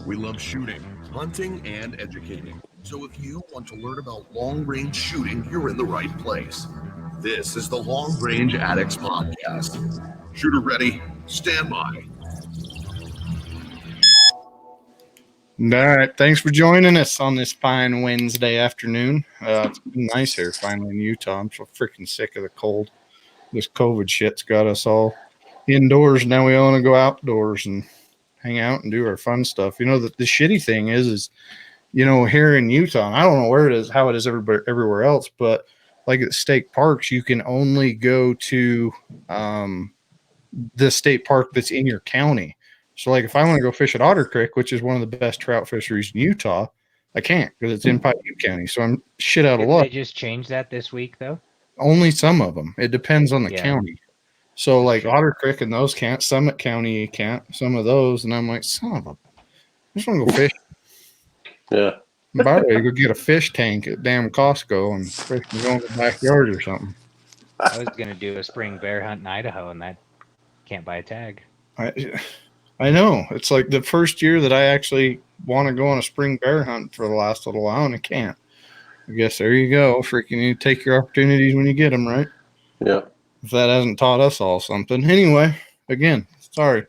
We love shooting, hunting, and educating. So if you want to learn about long-range shooting, you're in the right place. This is the Long Range Addicts Podcast. Shooter ready, stand by. All right, thanks for joining us on this fine Wednesday afternoon. It's been nice here finally in Utah. I'm so freaking sick of the cold. This COVID shit's got us all indoors. Now we want to go outdoors and hang out and do our fun stuff. You know, the shitty thing is, here in Utah, and I don't know where it is, how it is everywhere else, but like at state parks, you can only go to the state park that's in your county. So, like, if I want to go fish at Otter Creek, which is one of the best trout fisheries in Utah, I can't because it's in Paiute County. So I'm shit out of Didn't luck. they just change that this week, though? Only some of them. It depends on the Yeah. county. So, That's like, true. Otter Creek and those can't. Summit County can't. Some of those. And I'm like, son of a. I just want to go fish. Yeah. By the way, go get a fish tank at damn Costco and fish and go in the backyard or something. I was going to do a spring bear hunt in Idaho, and that can't buy a tag. I know. It's like the first year that I actually want to go on a spring bear hunt for the last little while, and I can't. I guess there you go. Freaking you take your opportunities when you get them, right? Yeah. If that hasn't taught us all something. Anyway, again, sorry.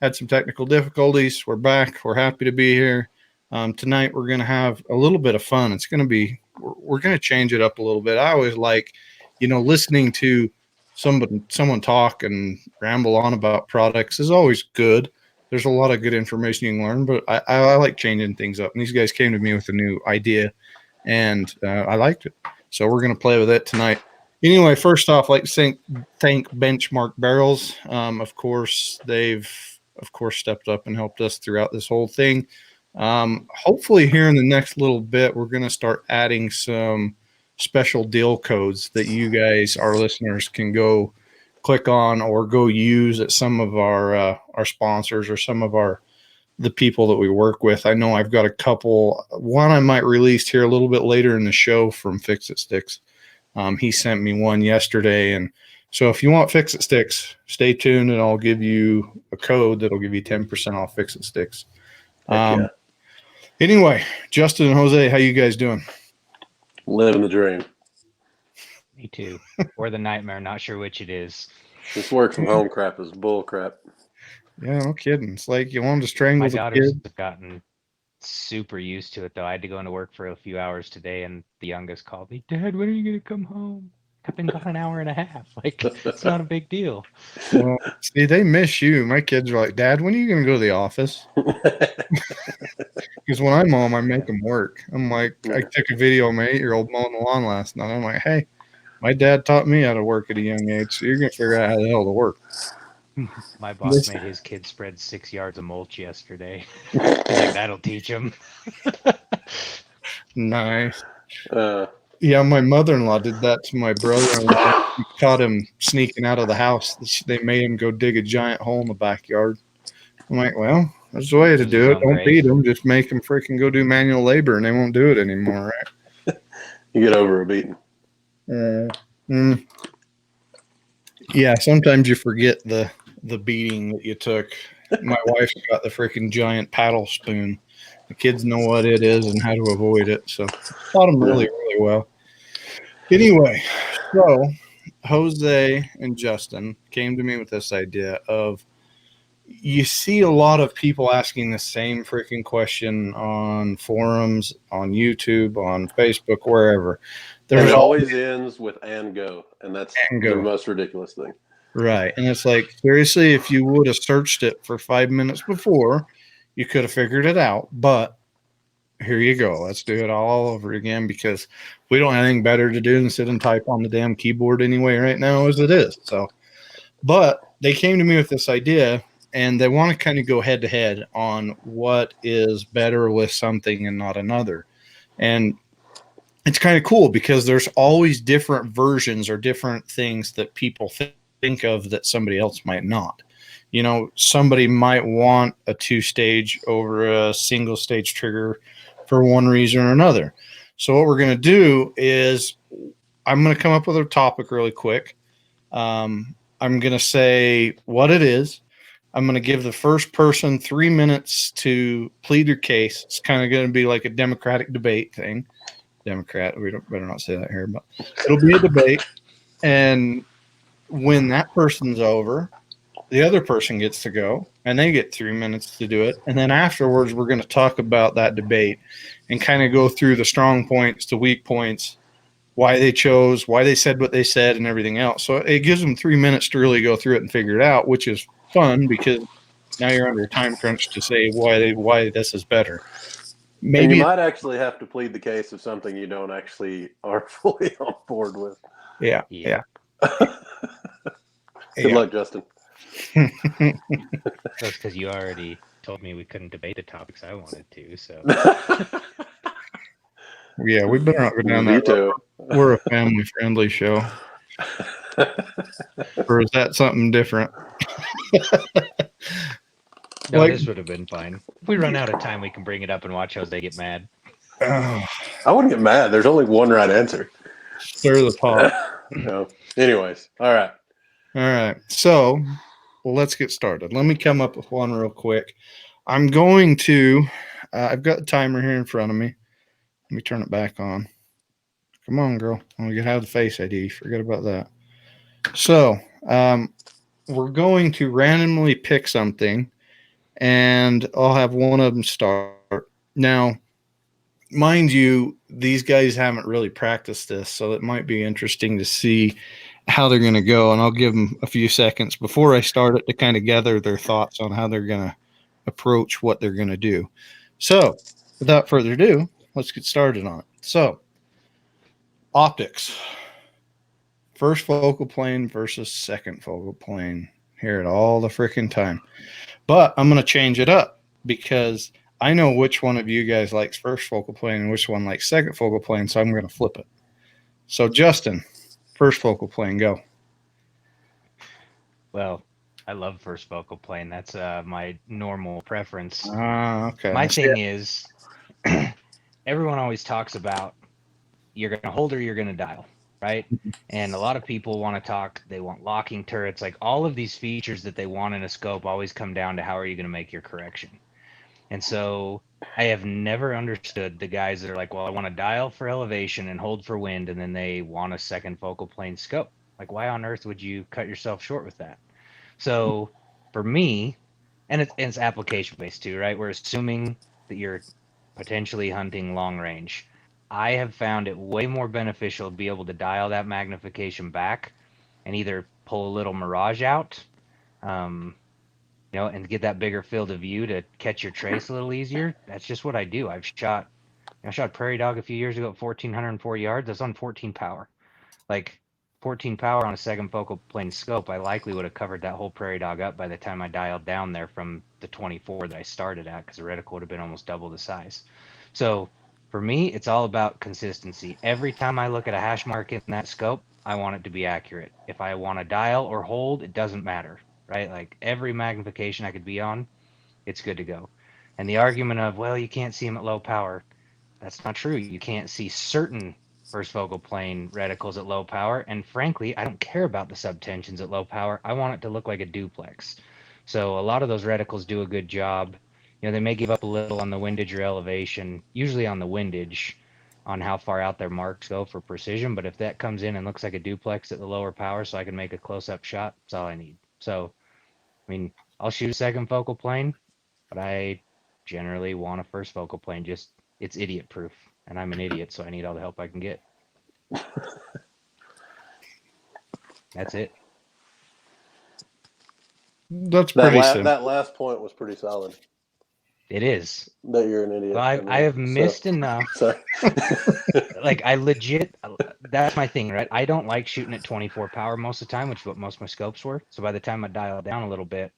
Had some technical difficulties. We're back. We're happy to be here. Tonight we're going to have a little bit of fun. It's going to be, we're going to change it up a little bit. I always like, listening to someone talk and ramble on about products is always good. There's a lot of good information you can learn, but I like changing things up. And these guys came to me with a new idea, and I liked it. So we're going to play with it tonight. Anyway, first off, I'd like to thank Benchmark Barrels. Of course, they've, stepped up and helped us throughout this whole thing. Hopefully here in the next little bit, we're going to start adding some special deal codes that you guys, our listeners, can go click on or go use at some of our sponsors or some of the people that we work with. I know I've got a couple. One I might release here a little bit later in the show from Fix It Sticks. He sent me one yesterday, and so if you want Fix It Sticks, stay tuned, and I'll give you a code that'll give you 10% off Fix It Sticks. Yeah. Anyway, Justin and Jose, how you guys doing? Living the dream. Me too. Or the nightmare, not sure which it is. This work from home crap is bull crap. Yeah, no kidding. It's like you want to strangle My the daughters kid. have gotten super used to it, though. I had to go into work for a few hours today, and the youngest called me, Dad, when are you going to come home? I've been gone an hour and a half. Like, it's not a big deal. Well, see, they miss you. My kids are like, Dad, when are you going to go to the office? Because when I'm home, I make them work. I'm like, I took a video of my 8-year-old mowing the lawn last night. I'm like, hey, my dad taught me how to work at a young age, so you're going to figure out how the hell to work. My boss made his kid spread 6 yards of mulch yesterday. He's like, that'll teach him. Nice. Yeah, my mother-in-law did that to my brother-in-law. He caught him sneaking out of the house. They made him go dig a giant hole in the backyard. I'm like, well, that's the way to do it. Don't beat them. Just make them freaking go do manual labor, and they won't do it anymore, right? You get over a beating. Yeah, sometimes you forget the beating that you took. My wife's got the freaking giant paddle spoon. The kids know what it is and how to avoid it, so taught them really, really well. Anyway, so Jose and Justin came to me with this idea of, you see a lot of people asking the same freaking question on forums, on YouTube, on Facebook, wherever. It always ends with "and go," and that's the most ridiculous thing. Right. And it's like, seriously, if you would have searched it for 5 minutes before, you could have figured it out. But here you go. Let's do it all over again, because we don't have anything better to do than sit and type on the damn keyboard anyway right now as it is. So, but they came to me with this idea, and they want to kind of go head to head on what is better with something and not another. And it's kind of cool because there's always different versions or different things that people think of that somebody else might not. Somebody might want a 2-stage over a single stage trigger for one reason or another. So what we're going to do is I'm going to come up with a topic really quick. I'm going to say what it is. I'm going to give the first person 3 minutes to plead their case. It's kind of going to be like a democratic debate thing. Democrat, we don't better not say that here, but it'll be a debate. And when that person's over, the other person gets to go, and they get 3 minutes to do it. And then afterwards, we're going to talk about that debate and kind of go through the strong points, the weak points, why they chose, why they said what they said, and everything else. So it gives them 3 minutes to really go through it and figure it out, which is fun because now you're under a time crunch to say why this is better. Maybe and you might actually have to plead the case of something you don't actually are fully on board with. Yeah. Good luck, Justin. That's because you already told me we couldn't debate the topics I wanted to. So yeah, we better not go down that road. We're a family-friendly show. Or is that something different? No, this would have been fine. If we run out of time, we can bring it up and watch Jose get mad. I wouldn't get mad. There's only one right answer. Stir the pot. No. Anyways, all right. So let's get started. Let me come up with one real quick. I'm going to, I've got the timer here in front of me. Let me turn it back on. Come on, girl. I'm going to have the Face ID. Forget about that. So we're going to randomly pick something, and I'll have one of them start. Now, mind you, these guys haven't really practiced this, so it might be interesting to see how they're going to go, and I'll give them a few seconds before I start it to kind of gather their thoughts on how they're going to approach what they're going to do. So, without further ado, let's get started on it. So, optics. First focal plane versus second focal plane. Hear it all the freaking time. But I'm going to change it up because I know which one of you guys likes first focal plane and which one likes second focal plane, so I'm going to flip it. So, Justin, first focal plane, go. Well, I love first focal plane. That's my normal preference. Okay. My thing is, everyone always talks about you're going to hold or you're going to dial, right? And a lot of people want to talk, they want locking turrets. Like all of these features that they want in a scope always come down to how are you going to make your correction. And so I have never understood the guys that are like, well, I want to dial for elevation and hold for wind, and then they want a second focal plane scope. Like, why on earth would you cut yourself short with that? So for me, and it's application based too, right? We're assuming that you're potentially hunting long range. I have found it way more beneficial to be able to dial that magnification back and either pull a little mirage out, and get that bigger field of view to catch your trace a little easier. That's just what I do. I shot prairie dog a few years ago at 1,404 yards. That's on 14 power. Like 14 power on a second focal plane scope, I likely would have covered that whole prairie dog up by the time I dialed down there from the 24 that I started at, because the reticle would have been almost double the size. So for me, it's all about consistency. Every time I look at a hash mark in that scope, I want it to be accurate. If I want to dial or hold, it doesn't matter, right? Like every magnification I could be on, it's good to go. And the argument of, well, you can't see them at low power, that's not true. You can't see certain first focal plane reticles at low power. And frankly, I don't care about the subtensions at low power. I want it to look like a duplex. So a lot of those reticles do a good job. They may give up a little on the windage or elevation, usually on the windage, on how far out their marks go for precision. But if that comes in and looks like a duplex at the lower power so I can make a close-up shot, that's all I need. So, I'll shoot a second focal plane, but I generally want a first focal plane. Just, it's idiot proof. And I'm an idiot, so I need all the help I can get. That's it. That's pretty simple. That last point was pretty solid. It is. That you're an idiot. Well, I have missed enough. Sorry. Like, I legit, that's my thing, right? I don't like shooting at 24 power most of the time, which is what most of my scopes were. So by the time I dial down a little bit,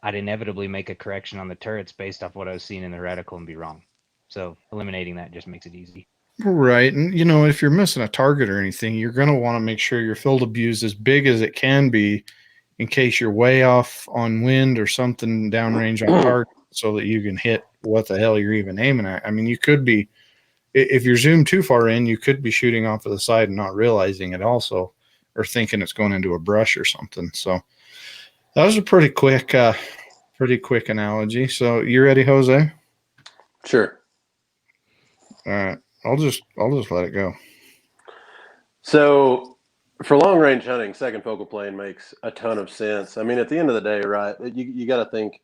I'd inevitably make a correction on the turrets based off what I was seeing in the reticle and be wrong. So eliminating that just makes it easy. Right. And, if you're missing a target or anything, you're going to want to make sure your field of view is as big as it can be in case you're way off on wind or something downrange on target so that you can hit what the hell you're even aiming at. You could be, if you're zoomed too far in, you could be shooting off of the side and not realizing it also, or thinking it's going into a brush or something. So that was a pretty quick pretty quick analogy. So you ready, Jose? Sure. All right. I'll just let it go. So for long range hunting, second focal plane makes a ton of sense. I mean, at the end of the day, right, you got to think,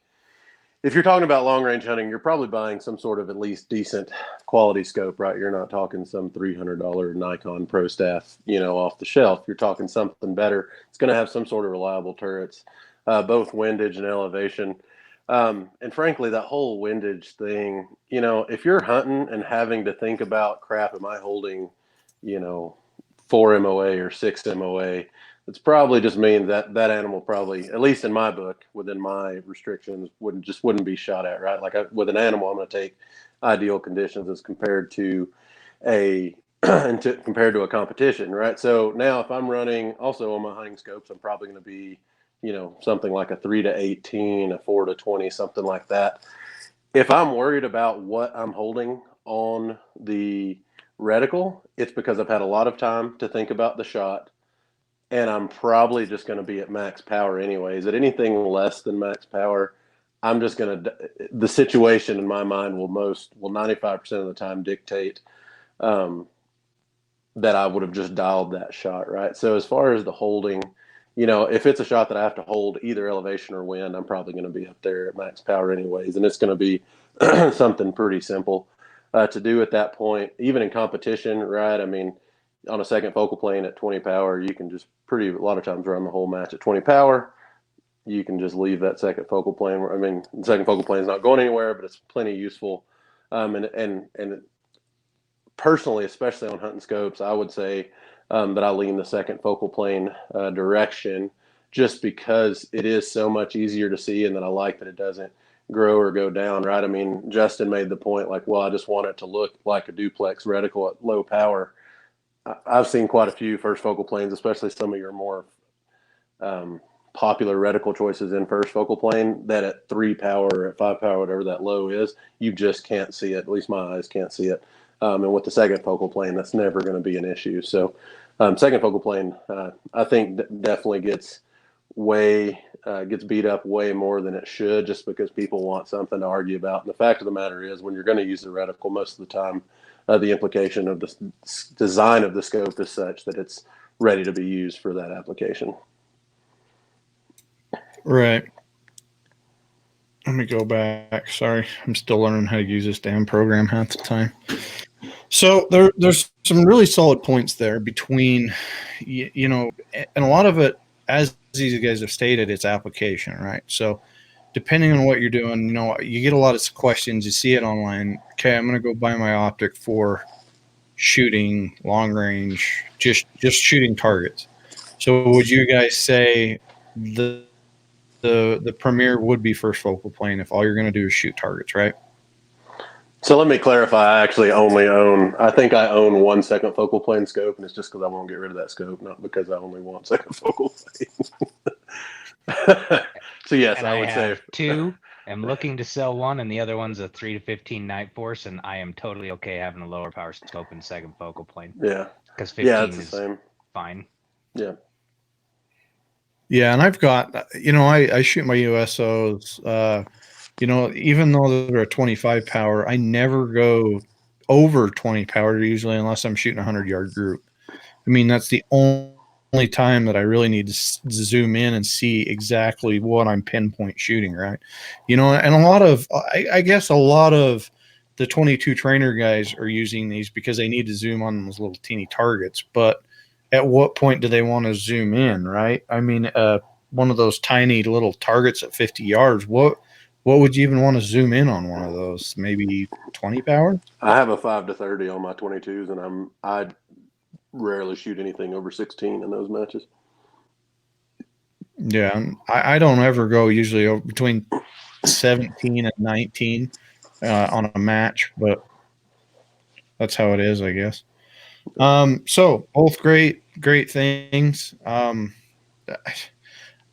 if you're talking about long range hunting, you're probably buying some sort of at least decent quality scope, right? You're not talking some $300 Nikon Pro Staff, off the shelf. You're talking something better. It's going to have some sort of reliable turrets, both windage and elevation. And frankly, that whole windage thing, if you're hunting and having to think about, crap, am I holding, 4 MOA or 6 MOA? It's probably just means that that animal probably, at least in my book, within my restrictions, wouldn't be shot at, right? Like with an animal, I'm going to take ideal conditions as compared to compared to a competition, right? So now if I'm running also on my hunting scopes, I'm probably going to be, something like a 3-18, a 4-20, something like that. If I'm worried about what I'm holding on the reticle, it's because I've had a lot of time to think about the shot. And I'm probably just going to be at max power anyways. At anything less than max power, I'm just going to, the situation in my mind will 95% of the time dictate that I would have just dialed that shot, right? So as far as the holding, if it's a shot that I have to hold either elevation or wind, I'm probably going to be up there at max power anyways. And it's going to be something pretty simple to do at that point, even in competition, right? I mean, on a second focal plane at 20 power, you can just a lot of times run the whole match at 20 power. You can just leave that second focal plane. I mean, the second focal plane is not going anywhere, but it's plenty useful. And personally, especially on hunting scopes, I would say that I lean the second focal plane direction just because it is so much easier to see, and that I like that it doesn't grow or go down, right? I mean, Justin made the point like, well, I just want it to look like a duplex reticle at low power. I've seen quite a few first focal planes, especially some of your more popular reticle choices in first focal plane, that at 3 power or at 5 power, whatever that low is, you just can't see it. At least my eyes can't see it. And with the second focal plane, that's never going to be an issue. So second focal plane, I think definitely gets beat up way more than it should, just because people want something to argue about. And the fact of the matter is, when you're going to use the reticle, most of the time, the implication of the design of the scope is such that it's ready to be used for that application. Right. Let me go back. Sorry, I'm still learning how to use this damn program half the time. So there's some really solid points there between, and a lot of it, as these guys have stated, it's application, right? So depending on what you're doing, you get a lot of questions. You see it online. Okay, I'm going to go buy my optic for shooting long range, just shooting targets. So would you guys say the premier would be first focal plane if all you're going to do is shoot targets, right? So let me clarify. I actually I think I own one second focal plane scope, and it's just because I won't get rid of that scope, not because I only want second focal plane. So yes, and I would say two. I'm looking to sell one, and the other one's a 3-15 Night Force, and I am totally okay having a lower power scope and second focal plane. Yeah, because 15 it's is the same. Fine. Yeah. Yeah, and I've got, I shoot my USOs. Even though they're a 25 power, I never go over 20 power usually, unless I'm shooting a 100-yard group. I mean, that's the only time that I really need to zoom in and see exactly what I'm pinpoint shooting, right? And a lot of, I guess a lot of the 22 trainer guys are using these because they need to zoom on those little teeny targets. But at what point do they want to zoom in, right? I mean, one of those tiny little targets at 50 yards, what would you even want to zoom in on one of those? Maybe 20 power? I have a 5-30 on my 22s, and I rarely shoot anything over 16 in those matches. Yeah, I don't ever go usually between 17 and 19 on a match, but that's how it is, I guess. So both great things.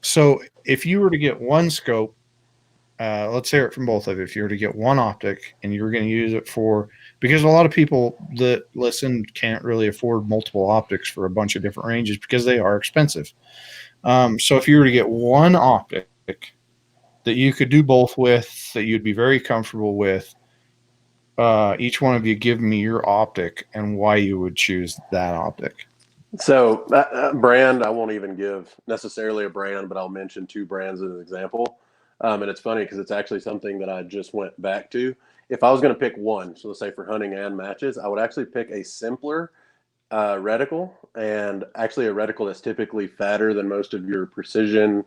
So if you were to get one scope, let's hear it from both of you. If you were to get one optic and you were going to use it because a lot of people that listen can't really afford multiple optics for a bunch of different ranges because they are expensive. So if you were to get one optic that you could do both with, that you'd be very comfortable with. Each one of you give me your optic and why you would choose that optic. So brand, I won't even give necessarily a brand, but I'll mention two brands as an example. And it's funny because it's actually something that I just went back to. If I was going to pick one, so let's say for hunting and matches, I would actually pick a simpler reticle, and actually a reticle that's typically fatter than most of your precision,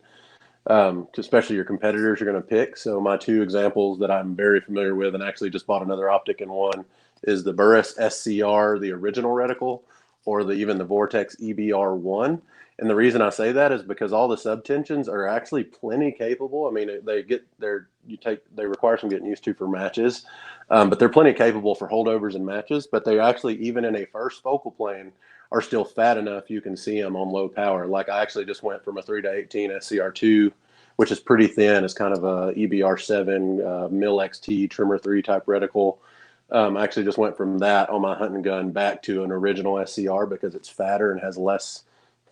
especially your competitors are going to pick. So my two examples that I'm very familiar with, and actually just bought another optic in one, is the Burris SCR, the original reticle, or even the Vortex EBR1. And the reason I say that is because all the subtensions are actually plenty capable. I mean, they require some getting used to for matches, but they're plenty capable for holdovers and matches. But they actually, even in a first focal plane, are still fat enough you can see them on low power. Like I actually just went from a 3-18 SCR2, which is pretty thin. It's kind of a EBR7 Mill XT Trimmer 3 type reticle. I actually just went from that on my hunting gun back to an original SCR because it's fatter and has less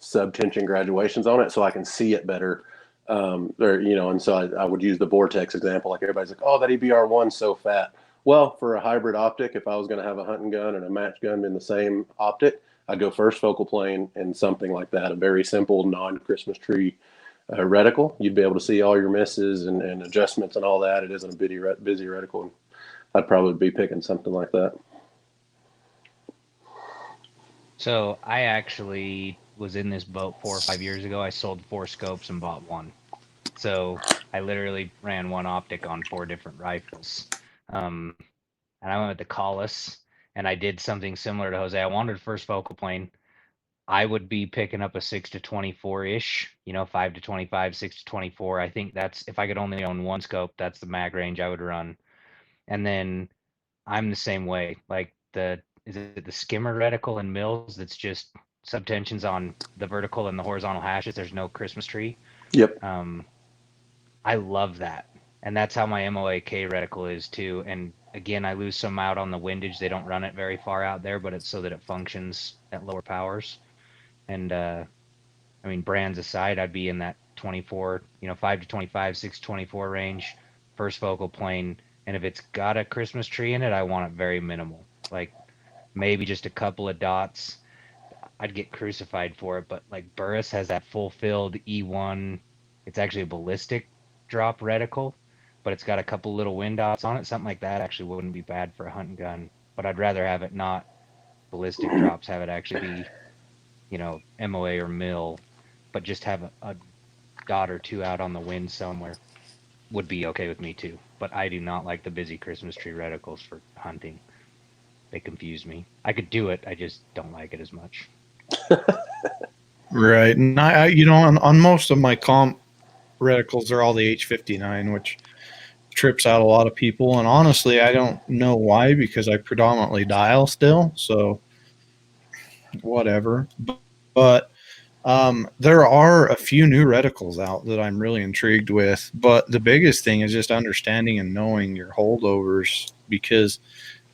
subtension graduations on it, so I can see it better. And so I would use the Vortex example. Like everybody's like, oh, that EBR1's so fat. Well, for a hybrid optic, if I was going to have a hunting gun and a match gun in the same optic, I'd go first focal plane and something like that, a very simple non-Christmas tree reticle. You'd be able to see all your misses and adjustments and all that. It isn't a busy reticle. I'd probably be picking something like that. So I actually was in this boat 4 or 5 years ago. I sold 4 scopes and bought one. So I literally ran one optic on 4 different rifles. And I went with the Collis, and I did something similar to Jose. I wanted first focal plane. I would be picking up a 6 to 24-ish, 5 to 25, 6 to 24. I think that's, if I could only own one scope, that's the mag range I would run. And then I'm the same way. Like is it the skimmer reticle in Mills that's just subtensions on the vertical and the horizontal hashes? There's no Christmas tree. Yep. I love that. And that's how my MOAK reticle is too. And again, I lose some out on the windage. They don't run it very far out there, but it's so that it functions at lower powers. And brands aside, I'd be in that 24, 5 to 25, 6 to 24 range, first focal plane. And if it's got a Christmas tree in it, I want it very minimal. Like maybe just a couple of dots. I'd get crucified for it, but like Burris has that full-filled E1. It's actually a ballistic drop reticle, but it's got a couple little wind dots on it. Something like that actually wouldn't be bad for a hunting gun, but I'd rather have it not ballistic drops, have it actually be, MOA or mill, but just have a dot or two out on the wind somewhere would be okay with me too. But I do not like the busy Christmas tree reticles for hunting. They confuse me. I could do it, I just don't like it as much. Right. And I on most of my comp reticles, they're all the H59, which trips out a lot of people. And honestly, I don't know why, because I predominantly dial still. So whatever. But there are a few new reticles out that I'm really intrigued with. But the biggest thing is just understanding and knowing your holdovers, because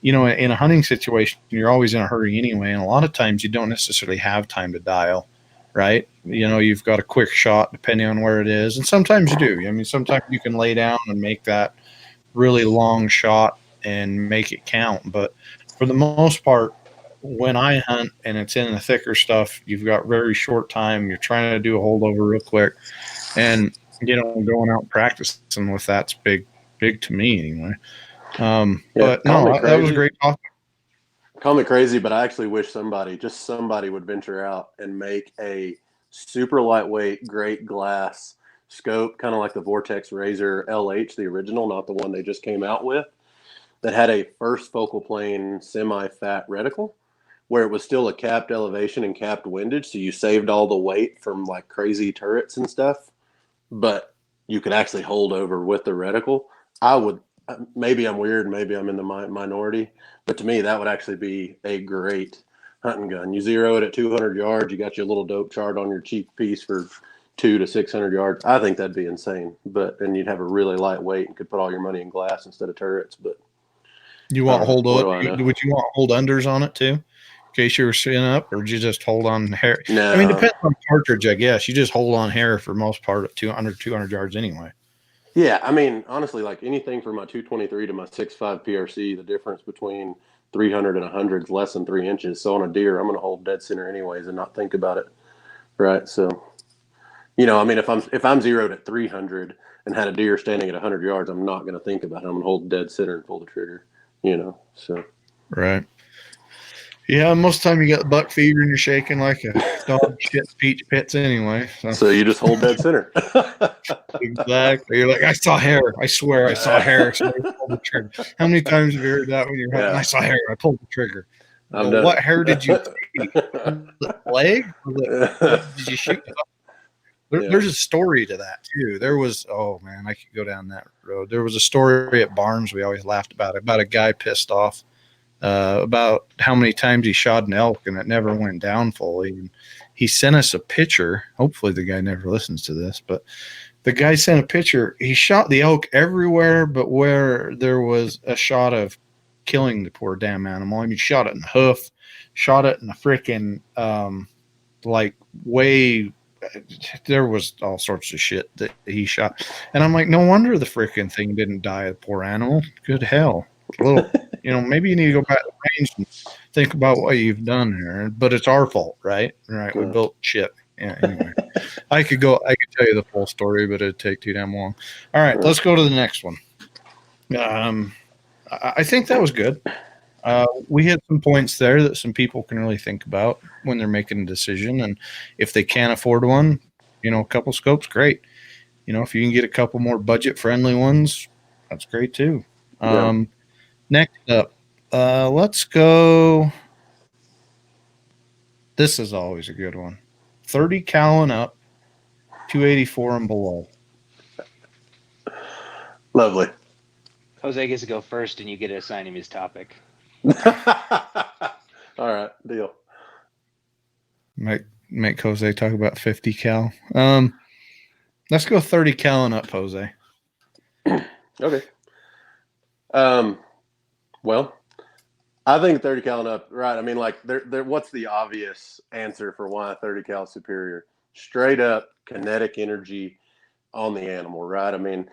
in a hunting situation, you're always in a hurry anyway. And a lot of times you don't necessarily have time to dial, right? You've got a quick shot depending on where it is. And sometimes you do. I mean, sometimes you can lay down and make that really long shot and make it count. But for the most part, when I hunt and it's in the thicker stuff, you've got very short time. You're trying to do a holdover real quick. And, going out practicing with that's big to me anyway. But no, that was a great talk. Call me crazy, but I actually wish somebody would venture out and make a super lightweight, great glass scope, kind of like the Vortex Razor LH, the original, not the one they just came out with, that had a first focal plane semi-fat reticle where it was still a capped elevation and capped windage. So you saved all the weight from like crazy turrets and stuff, but you could actually hold over with the reticle. Maybe I'm weird, maybe I'm in the minority, but to me, that would actually be a great hunting gun. You zero it at 200 yards, you got your little dope chart on your cheap piece for 200 to 600 yards. I think that'd be insane. And you'd have a really lightweight and could put all your money in glass instead of turrets. But would you want hold unders on it too, in case you were sitting up, or would you just hold on hair? No. I mean, depends on cartridge, I guess. You just hold on hair for most part at 200 yards anyway. Yeah, I mean, honestly, like anything from my 223 to my 6.5 PRC, the difference between 300 and 100 is less than 3 inches. So on a deer, I'm going to hold dead center anyways and not think about it, right? So, I mean, if I'm zeroed at 300 and had a deer standing at 100 yards, I'm not going to think about it. I'm going to hold dead center and pull the trigger, So Right. Yeah, most of the time you got buck fever and you're shaking like a dog shit peach pits anyway. so you just hold dead center. Exactly. You're like, I saw hair. I swear I saw hair. So I pulled the trigger. How many times have you heard that when you're hunting? Yeah. I saw hair. I pulled the trigger. I've Well, done what it. hair did you see? Was it leg? Did you shoot? There's a story to that too. There was, oh man, I could go down that road. There was a story at Barnes we always laughed about a guy pissed off about how many times he shot an elk and it never went down fully. And he sent us a picture. Hopefully the guy never listens to this, but the guy sent a picture. He shot the elk everywhere but where there was a shot of killing the poor damn animal. I mean, shot it in the hoof, shot it in the freaking like way. There was all sorts of shit that he shot, and I'm like, no wonder the freaking thing didn't die. A poor animal. Good hell. A little, maybe you need to go back to the range and think about what you've done here. But it's our fault, right? Right. We built shit. Yeah. Anyway, I could tell you the full story, but it'd take too damn long. All right, let's go to the next one. I think that was good. We hit some points there that some people can really think about when they're making a decision. And if they can't afford one, a couple scopes, great. If you can get a couple more budget friendly ones, that's great too. Next up, let's go. This is always a good one. 30 cal and up, 284 and below. Lovely. Jose gets to go first, and you get to assign him his topic. All right, deal. Make Jose talk about 50 cal. Let's go 30 cal and up, Jose. Okay. Well, I think 30 cal and up, right? I mean, like, what's the obvious answer for why 30 cal is superior? Straight up kinetic energy on the animal, right? I mean,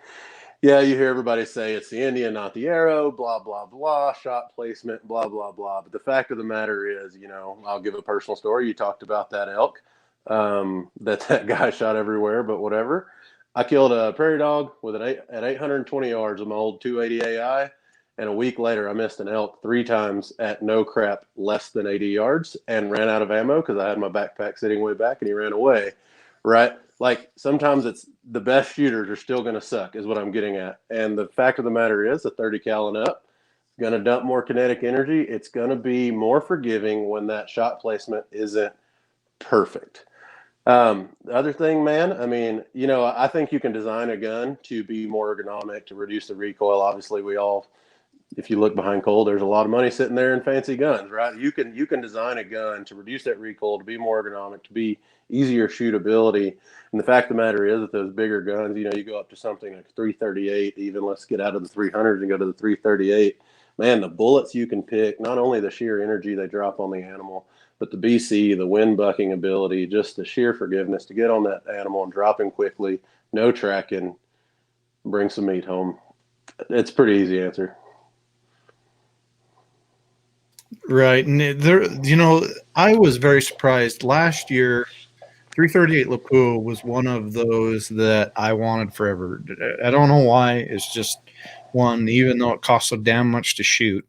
yeah, you hear everybody say it's the Indian, not the arrow, blah, blah, blah, shot placement, blah, blah, blah. But the fact of the matter is, I'll give a personal story. You talked about that elk that guy shot everywhere, but whatever. I killed a prairie dog at 820 yards with my old 280 AI. And a week later, I missed an elk 3 times at no crap less than 80 yards and ran out of ammo because I had my backpack sitting way back and he ran away, right? Like, sometimes it's the best shooters are still going to suck is what I'm getting at. And the fact of the matter is the 30 cal and up is going to dump more kinetic energy. It's going to be more forgiving when that shot placement isn't perfect. The other thing, man, I mean, I think you can design a gun to be more ergonomic, to reduce the recoil. Obviously, if you look behind Cole, there's a lot of money sitting there in fancy guns, right? You can design a gun to reduce that recoil, to be more ergonomic, to be easier shootability. And the fact of the matter is that those bigger guns, you go up to something like 338, even let's get out of the 300s and go to the 338. Man, the bullets you can pick, not only the sheer energy they drop on the animal, but the BC, the wind bucking ability, just the sheer forgiveness to get on that animal and drop him quickly, no tracking, bring some meat home. It's a pretty easy answer. Right. And I was very surprised last year. 338 Lapua was one of those that I wanted forever. I don't know why. It's just one, even though it cost so damn much to shoot,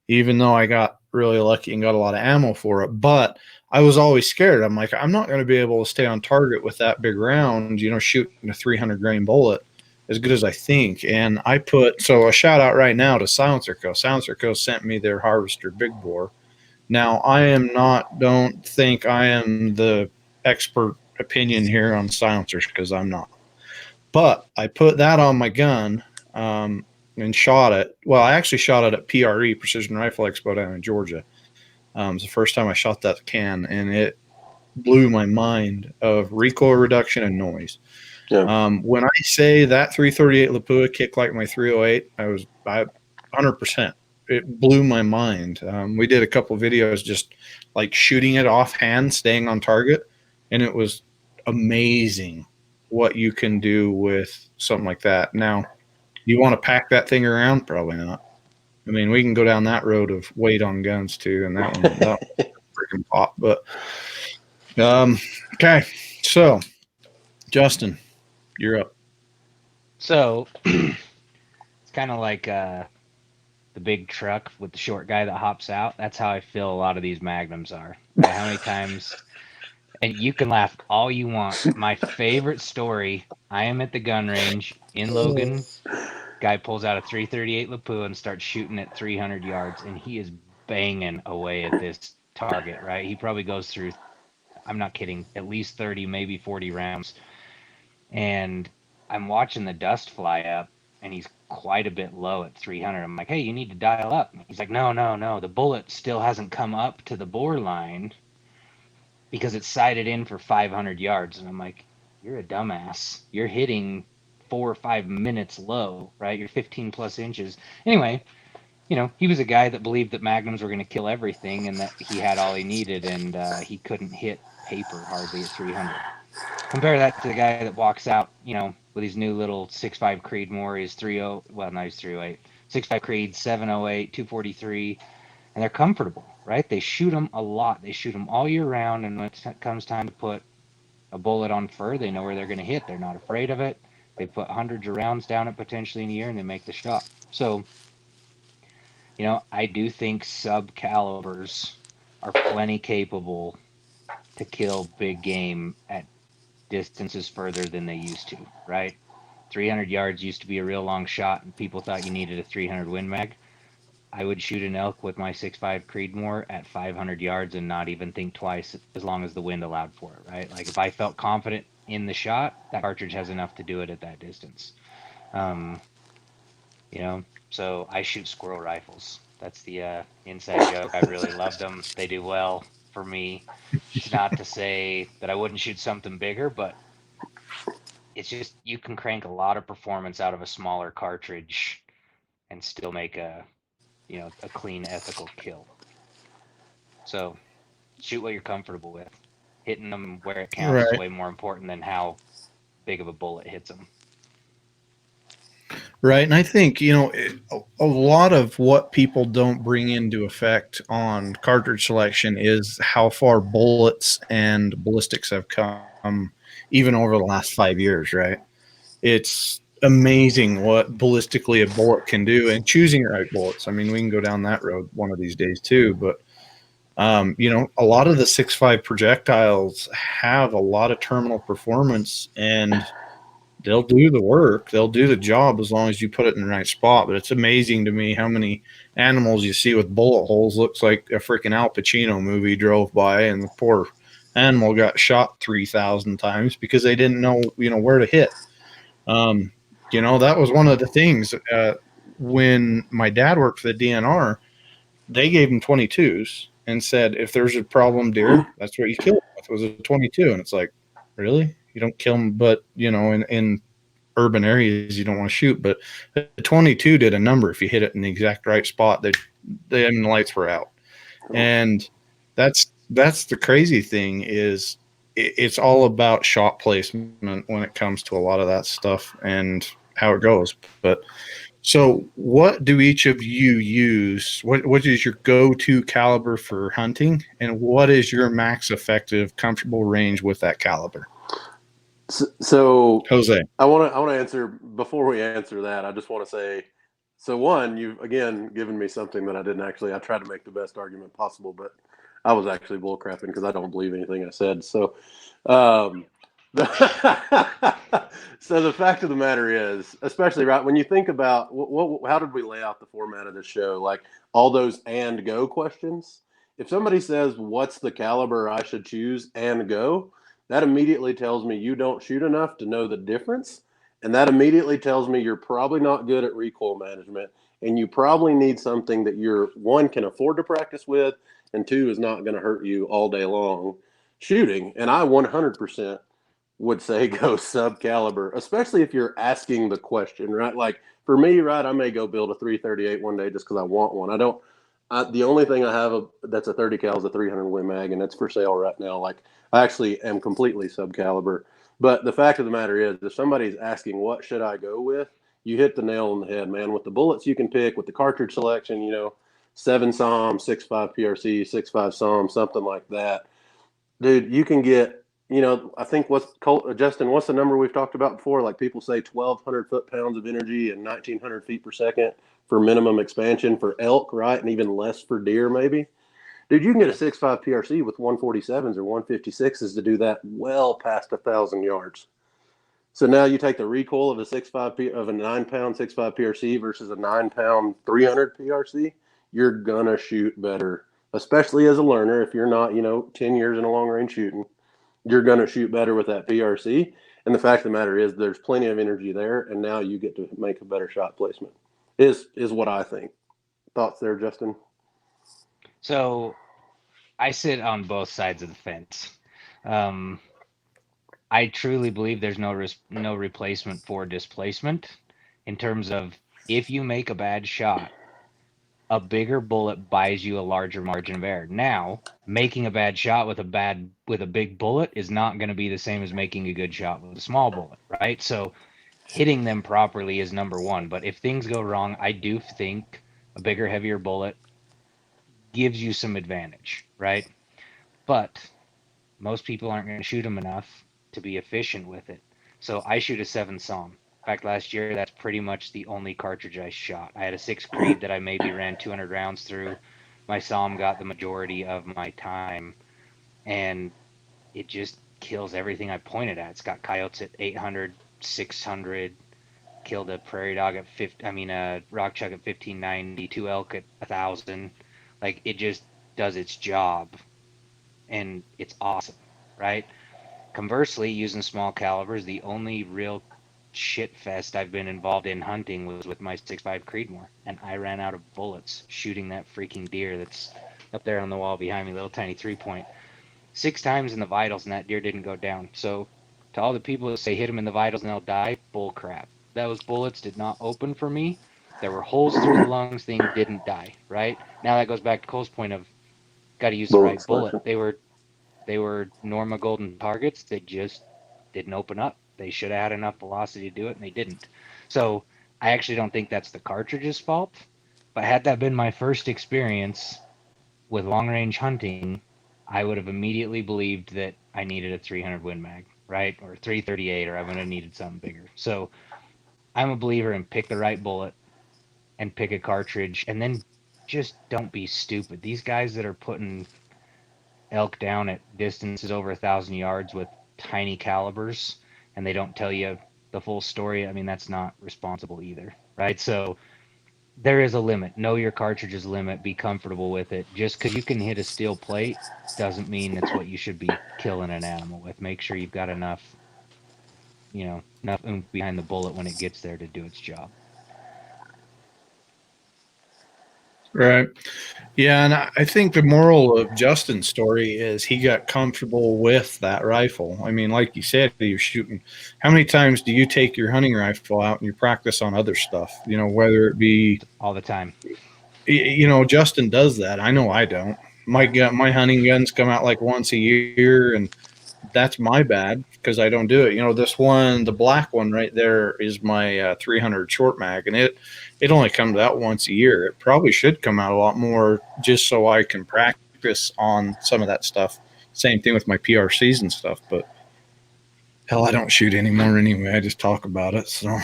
even though I got really lucky and got a lot of ammo for it. But I was always scared. I'm like, I'm not going to be able to stay on target with that big round, shooting a 300 grain bullet as good as I think. And so a shout out right now to Silencer Co. Silencer Co. sent me their Harvester Big Bore. Now, don't think I am the expert opinion here on silencers because I'm not. But I put that on my gun and shot it. Well, I actually shot it at PRE, Precision Rifle Expo down in Georgia. It was the first time I shot that can, and it blew my mind of recoil reduction and noise. Yeah. When I say that 338 Lapua kicked like my 308, I 100%. It blew my mind. We did a couple of videos just like shooting it offhand, staying on target, and it was amazing what you can do with something like that. Now, you want to pack that thing around? Probably not. I mean, we can go down that road of weight on guns too, and that freaking pop. But okay, so Justin, you're up. So it's kind of like the big truck with the short guy that hops out. That's how I feel a lot of these Magnums are. Right? How many times? And you can laugh all you want. My favorite story. I am at the gun range in Logan. Guy pulls out a 338 Lapua and starts shooting at 300 yards, and he is banging away at this target. Right? He probably goes through. I'm not kidding. At least 30, maybe 40 rounds. And I'm watching the dust fly up, and he's quite a bit low at 300. I'm like, hey, you need to dial up. He's like, no, no, no. The bullet still hasn't come up to the bore line because it's sighted in for 500 yards. And I'm like, you're a dumbass. You're hitting 4 or 5 minutes low, right? You're 15 plus inches. Anyway, he was a guy that believed that magnums were going to kill everything and that he had all he needed, and he couldn't hit paper hardly at 300. Compare that to the guy that walks out, with his new little 6.5 Creedmoor, his 3.0, well, not his 3.08, 6.5 Creed, 7.08, 243, and they're comfortable, right? They shoot them a lot. They shoot them all year round, and when it comes time to put a bullet on fur, they know where they're going to hit. They're not afraid of it. They put hundreds of rounds down it potentially in a year, and they make the shot. So, I do think sub-calibers are plenty capable to kill big game at distances further than they used to, right? 300 yards used to be a real long shot, and people thought you needed a 300 Win Mag. I would shoot an elk with my 6.5 Creedmoor at 500 yards and not even think twice as long as the wind allowed for it, right? Like if I felt confident in the shot, that cartridge has enough to do it at that distance. So I shoot squirrel rifles. That's the inside joke. I really love them. They do well for me. It's not to say that I wouldn't shoot something bigger, but it's just you can crank a lot of performance out of a smaller cartridge and still make a clean, ethical kill. So shoot what you're comfortable with. Hitting them where it counts is Right. way more important than how big of a bullet hits them. Right. And I think, a lot of what people don't bring into effect on cartridge selection is how far bullets and ballistics have come even over the last 5 years, right? It's amazing what ballistically a bullet can do and choosing the right bullets. I mean, we can go down that road one of these days too, but a lot of the 6.5 projectiles have a lot of terminal performance, and they'll do the work. They'll do the job as long as you put it in the right spot. But it's amazing to me how many animals you see with bullet holes. Looks like a freaking Al Pacino movie drove by, and the poor animal got shot 3,000 times because they didn't know, where to hit. That was one of the things when my dad worked for the DNR. They gave him 22s and said, if there's a problem deer, that's what you kill them with, was a 22. And it's like, really? You don't kill them, but, in urban areas, you don't want to shoot. But the 22 did a number. If you hit it in the exact right spot, the lights were out. And that's the crazy thing is it's all about shot placement when it comes to a lot of that stuff and how it goes. But so what do each of you use? What is your go-to caliber for hunting, and what is your max effective comfortable range with that caliber? So Jose, I want to answer. Before we answer that, I just want to say, so one, you've again given me something that I didn't actually. I tried to make the best argument possible, but I was actually bullcrapping because I don't believe anything I said. So, so the fact of the matter is, especially right when you think about how did we lay out the format of this show, like all those and go questions. If somebody says, "What's the caliber I should choose?" and go, that immediately tells me you don't shoot enough to know the difference. And that immediately tells me you're probably not good at recoil management. And you probably need something that you're, one, can afford to practice with, and two, is not going to hurt you all day long shooting. And I 100% would say go sub caliber, especially if you're asking the question, right? Like for me, right, I may go build a 338 one day just because I want one. The only thing I have that's a 30 cal is a 300 Win Mag, and it's for sale right now. Like I actually am completely sub caliber. But the fact of the matter is, if somebody's asking what should I go with, you hit the nail on the head, man. With the bullets you can pick, with the cartridge selection, 7 SAUM, 6.5 PRC, 6.5 SAUM, something like that. Dude, you can get, I think Justin, what's the number we've talked about before? Like people say 1,200 foot-pounds of energy and 1,900 feet per second for minimum expansion for elk, right? And even less for deer, maybe. Dude, you can get a 6.5 PRC with 147s or 156s to do that well past 1,000 yards. So now you take the recoil of a 9-pound 6.5 PRC versus a 9-pound 300 PRC, you're gonna shoot better, especially as a learner. If you're not, 10 years in a long range shooting, you're gonna shoot better with that PRC. And the fact of the matter is, there's plenty of energy there, and now you get to make a better shot placement. Is what I think. Thoughts there, Justin? So I sit on both sides of the fence. I truly believe there's no replacement for displacement in terms of if you make a bad shot, a bigger bullet buys you a larger margin of error. Now, making a bad shot with a big bullet is not going to be the same as making a good shot with a small bullet, right? So hitting them properly is number one. But if things go wrong, I do think a bigger, heavier bullet gives you some advantage, right? But most people aren't going to shoot them enough to be efficient with it. So I shoot a 7 SAUM. In fact, last year, that's pretty much the only cartridge I shot. I had a 6 Creed that I maybe ran 200 rounds through. My SAUM got the majority of my time, and it just kills everything I pointed at. It's got coyotes at 800, 600, killed a prairie dog at a rock chuck at 1590, 2 elk at 1,000. Like, it just does its job, and it's awesome, right? Conversely, using small calibers, the only real shit fest I've been involved in hunting was with my 6.5 Creedmoor, and I ran out of bullets shooting that freaking deer that's up there on the wall behind me, little tiny 3-point. 6 times in the vitals, and that deer didn't go down. So, to all the people that say hit them in the vitals and they'll die, bull crap. Those bullets did not open for me. There were holes through the lungs. Thing didn't die. Right now, that goes back to Cole's point of got to use the right bullet. They were Norma Golden targets. They just didn't open up. They should have had enough velocity to do it, and they didn't. So I actually don't think that's the cartridge's fault. But had that been my first experience with long-range hunting, I would have immediately believed that I needed a 300 Win Mag, right? Or 338, or I would have needed something bigger. So I'm a believer in pick the right bullet and pick a cartridge, and then just don't be stupid. These guys that are putting elk down at distances over 1,000 yards with tiny calibers, and they don't tell you the full story, I mean, that's not responsible either, right? So there is a limit. Know your cartridge's limit. Be comfortable with it. Just because you can hit a steel plate doesn't mean it's what you should be killing an animal with. Make sure you've got enough oomph behind the bullet when it gets there to do its job. Right. Yeah, and I think the moral of Justin's story is he got comfortable with that rifle. I mean, like you said, you're shooting. How many times do you take your hunting rifle out and you practice on other stuff? Whether it be all the time. Justin does that. I know I don't. My hunting guns come out like once a year, and that's my bad because I don't do it. This one, the black one right there, is my 300 short mag, and it only comes out once a year. It probably should come out a lot more just so I can practice on some of that stuff. Same thing with my PRCs and stuff, but hell, I don't shoot anymore anyway. I just talk about it, so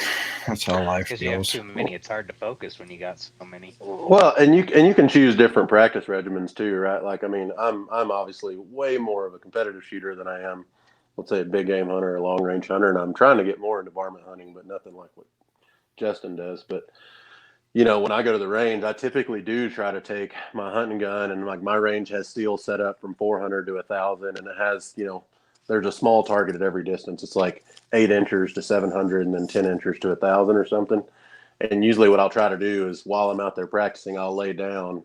that's how life goes. Because you have too many, it's hard to focus when you got so many. Well, and you can choose different practice regimens too, right? Like, I mean, I'm obviously way more of a competitive shooter than I am, let's say, a big game hunter or long range hunter, and I'm trying to get more into varmint hunting, but nothing like what Justin does. But when I go to the range, I typically do try to take my hunting gun, and like my range has steel set up from 400 to 1,000, and it has there's a small target at every distance. It's like 8 inches to 700, and then 10 inches to 1,000 or something. And usually what I'll try to do is while I'm out there practicing, I'll lay down,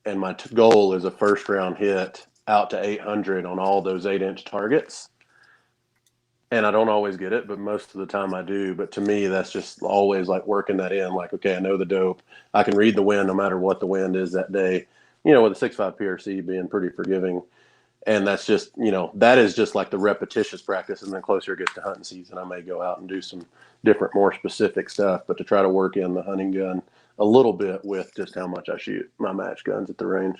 and my goal is a first round hit out to 800 on all those 8-inch targets. And I don't always get it, but most of the time I do. But to me, that's just always like working that in. Like, okay, I know the dope. I can read the wind no matter what the wind is that day. With a 6.5 PRC being pretty forgiving, And that's just, that is just like the repetitious practice. And then closer it gets to hunting season, I may go out and do some different, more specific stuff, but to try to work in the hunting gun a little bit with just how much I shoot my match guns at the range.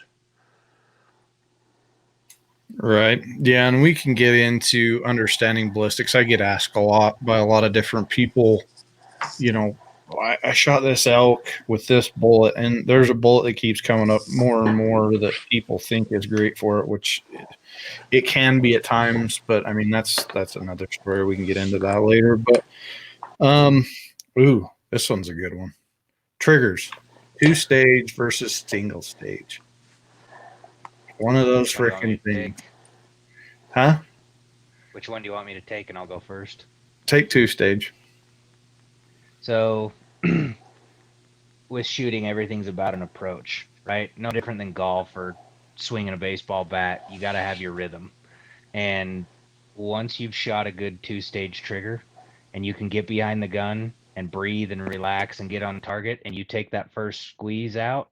Right. Yeah. And we can get into understanding ballistics. I get asked a lot by a lot of different people, I shot this elk with this bullet, and there's a bullet that keeps coming up more and more that people think is great for it, which it can be at times, but I mean, that's another story. We can get into that later, but, this one's a good one. Triggers, 2-stage versus single stage. One of those freaking things. Huh? Which one do you want me to take? And I'll go first. Take 2-stage. So with shooting, everything's about an approach, right? No different than golf or swinging a baseball bat. You got to have your rhythm. And once you've shot a good 2-stage trigger and you can get behind the gun and breathe and relax and get on target, and you take that first squeeze out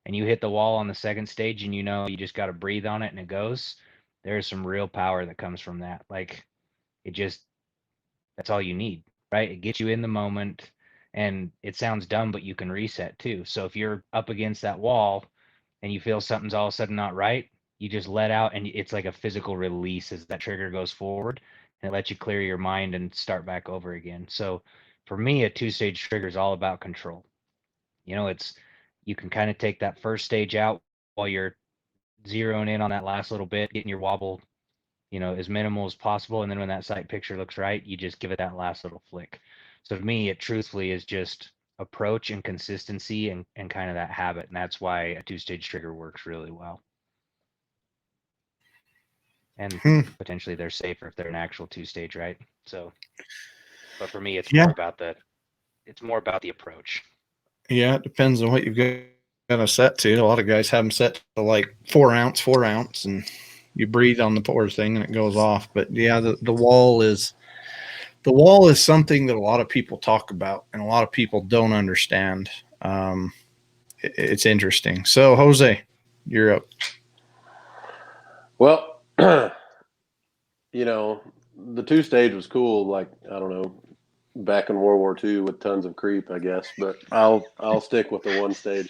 and you hit the wall on the second stage, and you just got to breathe on it and it goes, there's some real power that comes from that. Like, that's all you need, right? It gets you in the moment, and it sounds dumb, but you can reset too. So if you're up against that wall and you feel something's all of a sudden not right, you just let out, and it's like a physical release as that trigger goes forward, and it lets you clear your mind and start back over again. So for me, a 2-stage trigger is all about control. You can kind of take that first stage out while you're zeroing in on that last little bit, getting your wobble, as minimal as possible. And then when that sight picture looks right, you just give it that last little flick. So to me, it truthfully is just approach and consistency and kind of that habit. And that's why a 2-stage trigger works really well. And potentially they're safer if they're an actual 2-stage, right? So, but for me, it's more about the approach. Yeah, it depends on what you've got a set to. A lot of guys have them set to like 4 ounce, and you breathe on the pour thing and it goes off. But yeah, the wall is something that a lot of people talk about and a lot of people don't understand. It's interesting. So Jose, you're up. Well, the 2-stage was cool. Like, I don't know, back in World War II with tons of creep, I guess, but I'll stick with the 1-stage.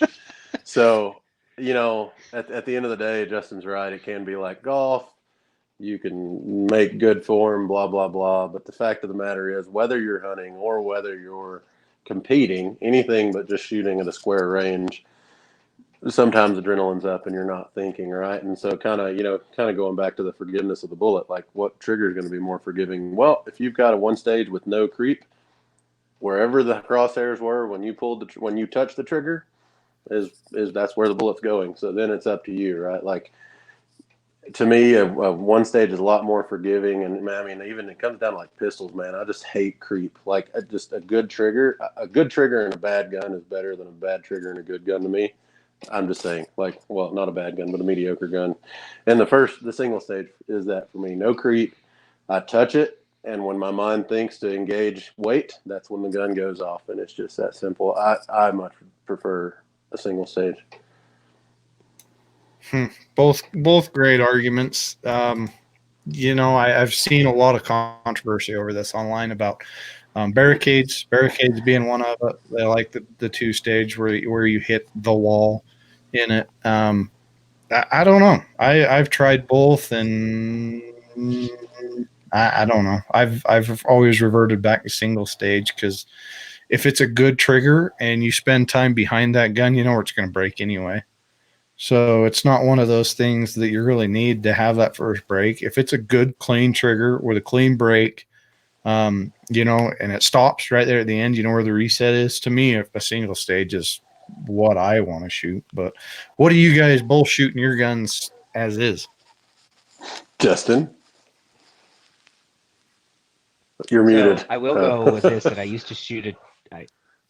So, at the end of the day, Justin's right. It can be like golf. You can make good form, blah, blah, blah. But the fact of the matter is, whether you're hunting or whether you're competing, anything but just shooting at a square range, sometimes adrenaline's up and you're not thinking, right? And so kind of going back to the forgiveness of the bullet, like what trigger is going to be more forgiving? Well, if you've got a 1-stage with no creep, wherever the crosshairs were when you touch the trigger is that's where the bullet's going. So then it's up to you, right? Like, to me, a 1-stage is a lot more forgiving. And I mean, even it comes down to like pistols, man. I just hate creep. Like, just a good trigger and a bad gun is better than a bad trigger and a good gun to me. I'm just saying, like, well, not a bad gun, but a mediocre gun. And the single stage is that for me. No creep. I touch it, and when my mind thinks to engage weight, that's when the gun goes off, and it's just that simple. I much prefer a single stage. Both great arguments. I've seen a lot of controversy over this online about barricades being one of it. They like the 2-stage where you hit the wall in it. I don't know. I've tried both, and I don't know. I've always reverted back to single stage, because if it's a good trigger and you spend time behind that gun, you know where it's going to break anyway. So it's not one of those things that you really need to have that first break. If it's a good, clean trigger with a clean break, and it stops right there at the end, where the reset is. To me, a single stage is what I want to shoot. But what do you guys both shooting your guns as is? Justin, you're muted. So I will go with this, that I used to shoot it.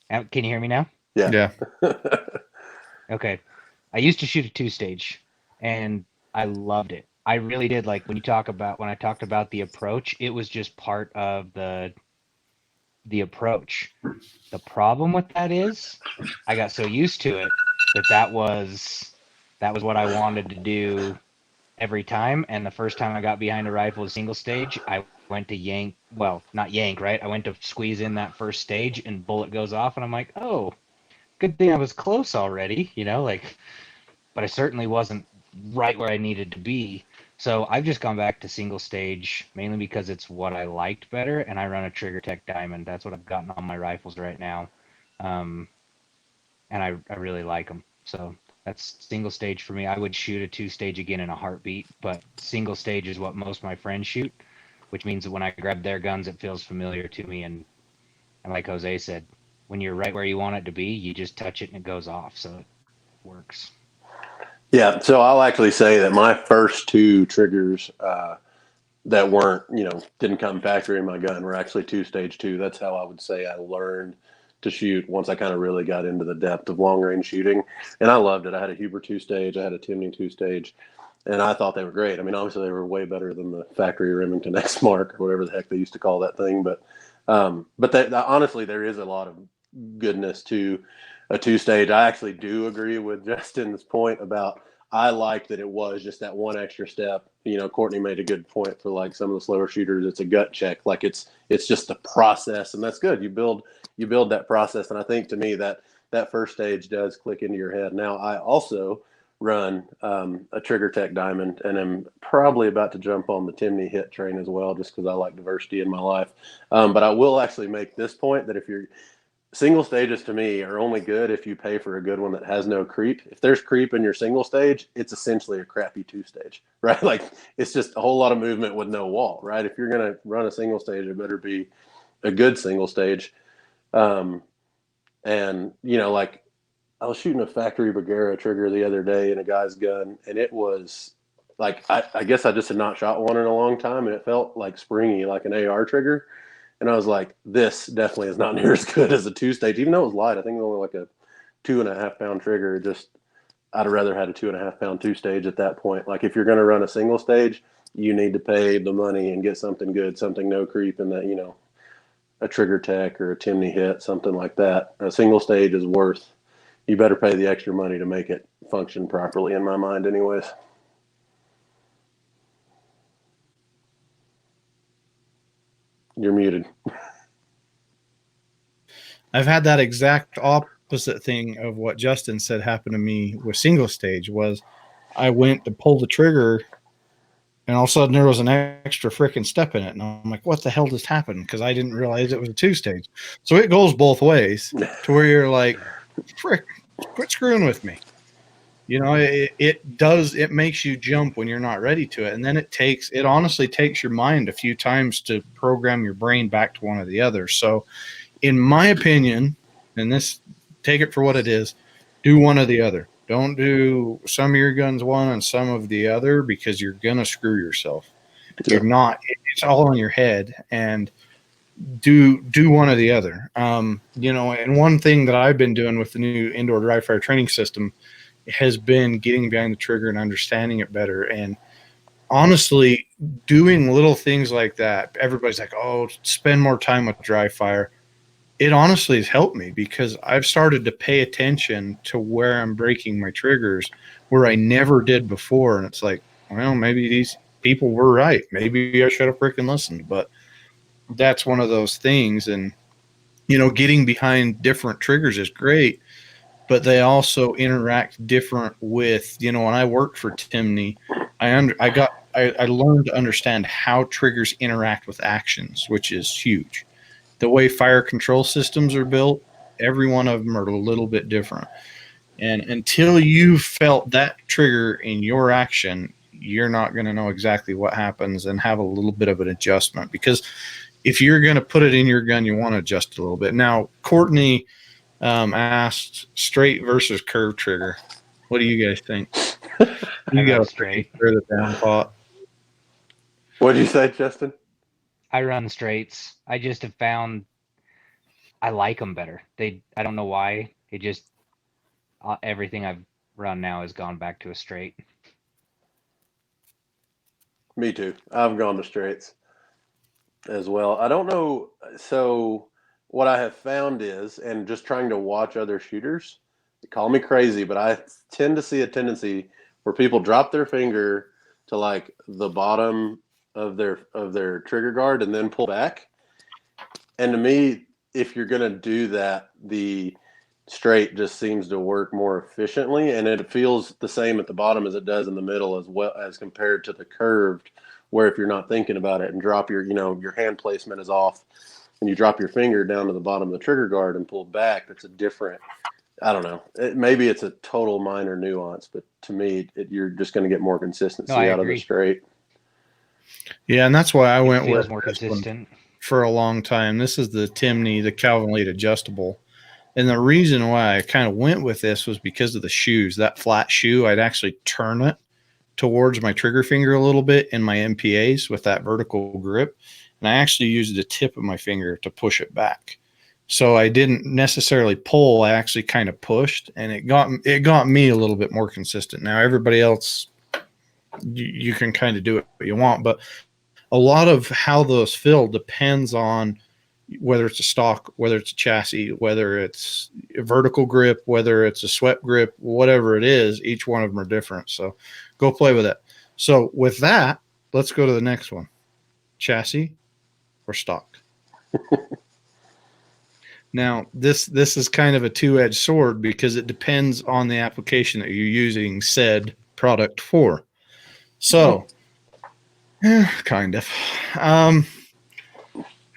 Can you hear me now? Yeah. Okay. I used to shoot a 2-stage, and I loved it. I really did. Like, when I talked about the approach, it was just part of the approach. The problem with that is I got so used to it that was what I wanted to do every time. And the first time I got behind a rifle with single stage, I went to yank, well, not yank, right? I went to squeeze in that first stage and bullet goes off. And I'm like, oh, good thing I was close already, like, but I certainly wasn't right where I needed to be. So I've just gone back to single stage mainly because it's what I liked better. And I run a Trigger Tech Diamond. That's what I've gotten on my rifles right now. And I really like them. So that's single stage for me. I would shoot a two stage again in a heartbeat, but single stage is what most of my friends shoot, which means that when I grab their guns, it feels familiar to me. And like Jose said, when you're right where you want it to be, you just touch it and it goes off. So it works. Yeah, so I'll actually say that my first two triggers that weren't, didn't come factory in my gun were actually two stage two. That's how I would say I learned to shoot once I kind of really got into the depth of long range shooting. And I loved it. I had a Huber two stage, I had a Timney two stage, and I thought they were great. I mean, obviously they were way better than the factory Remington X Mark or whatever the heck they used to call that thing. But honestly, there is a lot of goodness to a two stage. I actually do agree with Justin's point about I liked that it was just that one extra step. Courtney made a good point for like some of the slower shooters. It's a gut check. Like it's just the process, and that's good. You build that process, and I think to me that first stage does click into your head. Now I also run a Trigger Tech Diamond, and I'm probably about to jump on the Timney hit train as well, just because I like diversity in my life. But I will actually make this point that if you're single stages to me are only good if you pay for a good one that has no creep. If there's creep in your single stage, it's essentially a crappy two stage, right? Like it's just a whole lot of movement with no wall, right? If you're going to run a single stage, it better be a good single stage. And like I was shooting a factory Bagheera trigger the other day in a guy's gun, and it was like, I guess I just had not shot one in a long time, and it felt like springy, like an AR trigger. And I was like, this definitely is not near as good as a two stage, even though it was light. I think it was only like a 2.5 pound trigger. I'd have rather had a 2.5 pound two stage at that point. Like if you're going to run a single stage, you need to pay the money and get something good, something no creep in that, a Trigger Tech or a Timney hit, something like that. A single stage is worth, you better pay the extra money to make it function properly in my mind anyways. You're muted. I've had that exact opposite thing of what Justin said happened to me with single stage. Was I went to pull the trigger, and all of a sudden there was an extra freaking step in it, and I'm like, what the hell just happened? Because I didn't realize it was a two stage. So it goes both ways to where you're like, frick, quit screwing with me. It makes you jump when you're not ready to it. And then it honestly takes your mind a few times to program your brain back to one or the other. So in my opinion, and this, take it for what it is, do one or the other. Don't do some of your guns one and some of the other, because you're going to screw yourself. You're not, it's all in your head, and do one or the other. And one thing that I've been doing with the new indoor dry fire training system has been getting behind the trigger and understanding it better. And honestly, doing little things like that, everybody's like, oh, spend more time with dry fire. It honestly has helped me, because I've started to pay attention to where I'm breaking my triggers where I never did before. And it's like, well, maybe these people were right. Maybe I should have freaking listened. But that's one of those things. And, getting behind different triggers is great, but they also interact different with, when I worked for Timney, I learned to understand how triggers interact with actions, which is huge. The way fire control systems are built, every one of them are a little bit different. And until you felt that trigger in your action, you're not going to know exactly what happens and have a little bit of an adjustment. Because if you're going to put it in your gun, you want to adjust a little bit. Now, Courtney asked straight versus curve trigger. What do you guys think? You got straight. The down pot. What did you say, Justin? I run straights. I just have found I like them better. I don't know why. It just everything I've run now has gone back to a straight. Me too. I've gone to straights as well. I don't know. So what I have found is, and just trying to watch other shooters, call me crazy, but I tend to see a tendency where people drop their finger to like the bottom of their trigger guard and then pull back. And to me, if you're going to do that, the straight just seems to work more efficiently, and it feels the same at the bottom as it does in the middle, as well as compared to the curved, where if you're not thinking about it and drop your hand placement is off and you drop your finger down to the bottom of the trigger guard and pull back, that's a different, I don't know. Maybe it's a total minor nuance, but to me, you're just going to get more consistency out of the straight. Yeah, and that's why I went feels with more consistent for a long time. This is the Timney, the Calvin Lead adjustable. And the reason why I kind of went with this was because of the shoes. That flat shoe, I'd actually turn it towards my trigger finger a little bit in my MPAs with that vertical grip. And I actually used the tip of my finger to push it back. So I didn't necessarily pull. I actually kind of pushed, and it got me a little bit more consistent. Now, everybody else, you can kind of do it what you want, but a lot of how those feel depends on whether it's a stock, whether it's a chassis, whether it's a vertical grip, whether it's a swept grip, whatever it is, each one of them are different. So go play with it. So with that, let's go to the next one. Chassis or stock? Now, this is kind of a two-edged sword because it depends on the application that you're using said product for. So, kind of.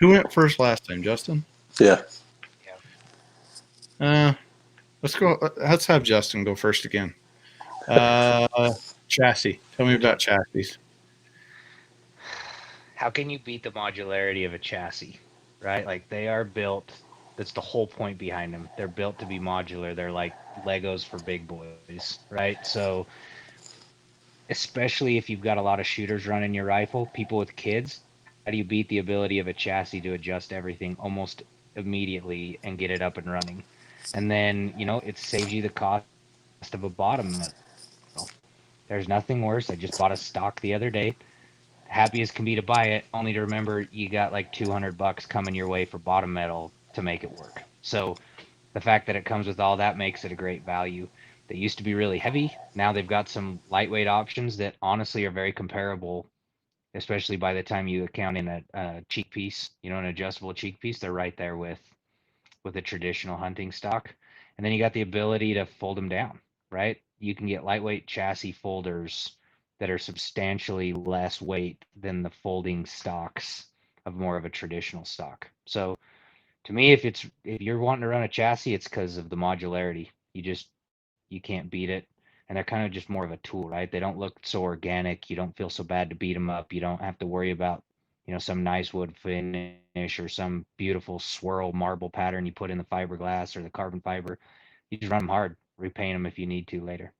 Who went first last time, Justin? Yeah. Let's go. Let's have Justin go first again. Chassis. Tell me about chassis. How can you beat the modularity of a chassis, right? Like, they are built. That's the whole point behind them. They're built to be modular. They're like Legos for big boys, right? So, especially if you've got a lot of shooters running your rifle, people with kids, how do you beat the ability of a chassis to adjust everything almost immediately and get it up and running? And then, it saves you the cost of a bottom metal. There's nothing worse. I just bought a stock the other day. Happy as can be to buy it, only to remember you got like $200 coming your way for bottom metal to make it work. So the fact that it comes with all that makes it a great value. They used to be really heavy. Now they've got some lightweight options that honestly are very comparable, especially by the time you account in a cheek piece, an adjustable cheek piece. They're right there with a traditional hunting stock. And then you got the ability to fold them down, right? You can get lightweight chassis folders that are substantially less weight than the folding stocks of more of a traditional stock. So to me, if you're wanting to run a chassis, it's because of the modularity. You can't beat it. And they're kind of just more of a tool, right? They don't look so organic. You don't feel so bad to beat them up. You don't have to worry about some nice wood finish or some beautiful swirl marble pattern you put in the fiberglass or the carbon fiber. You just run them hard, repaint them if you need to later.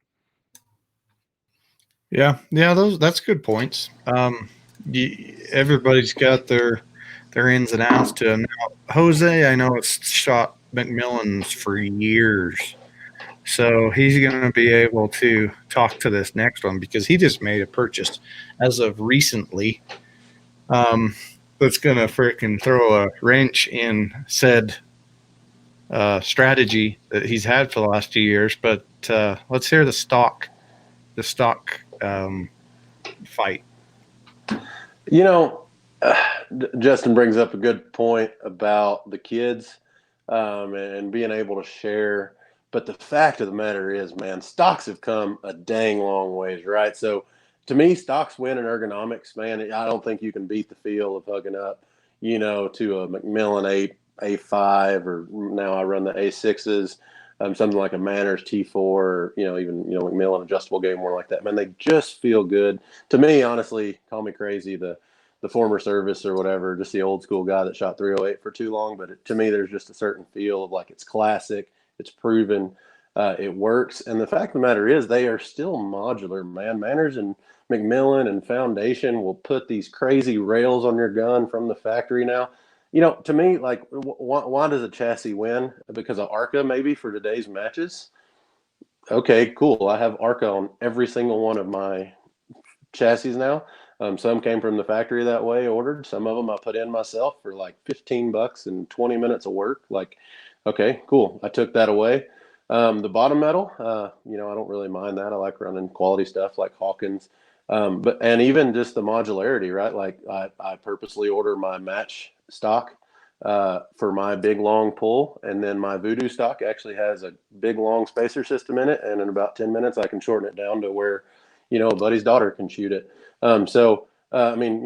Yeah, that's good points. Everybody's got their ins and outs to them. Now, Jose, I know it's shot McMillan's for years, so he's going to be able to talk to this next one because he just made a purchase as of recently. That's going to freaking throw a wrench in said strategy that he's had for the last 2 years. But let's hear the stock fight. Justin brings up a good point about the kids and being able to share. But the fact of the matter is, man, stocks have come a dang long ways, right? So to me, stocks win in ergonomics, man. I don't think you can beat the feel of hugging up, to a Macmillan A5, or now I run the A6s, something like a Manners T4, or, even, Macmillan adjustable game, more like that. Man, they just feel good. To me, honestly, call me crazy, the former service or whatever, just the old school guy that shot 308 for too long. But to me, there's just a certain feel of like it's classic, it's proven, it works. And the fact of the matter is, they are still modular, man. Manners and Macmillan and Foundation will put these crazy rails on your gun from the factory now. To me, like, why does a chassis win? Because of ARCA, maybe, for today's matches? Okay, cool. I have ARCA on every single one of my chassis now. Some came from the factory that way, ordered. Some of them I put in myself for like $15 and 20 minutes of work. Like, okay, cool. I took that away. The bottom metal, I don't really mind that. I like running quality stuff like Hawkins. And even just the modularity, right? Like I purposely order my match stock for my big long pull, and then my Voodoo stock actually has a big long spacer system in it, and in about 10 minutes I can shorten it down to where, a buddy's daughter can shoot it. I mean,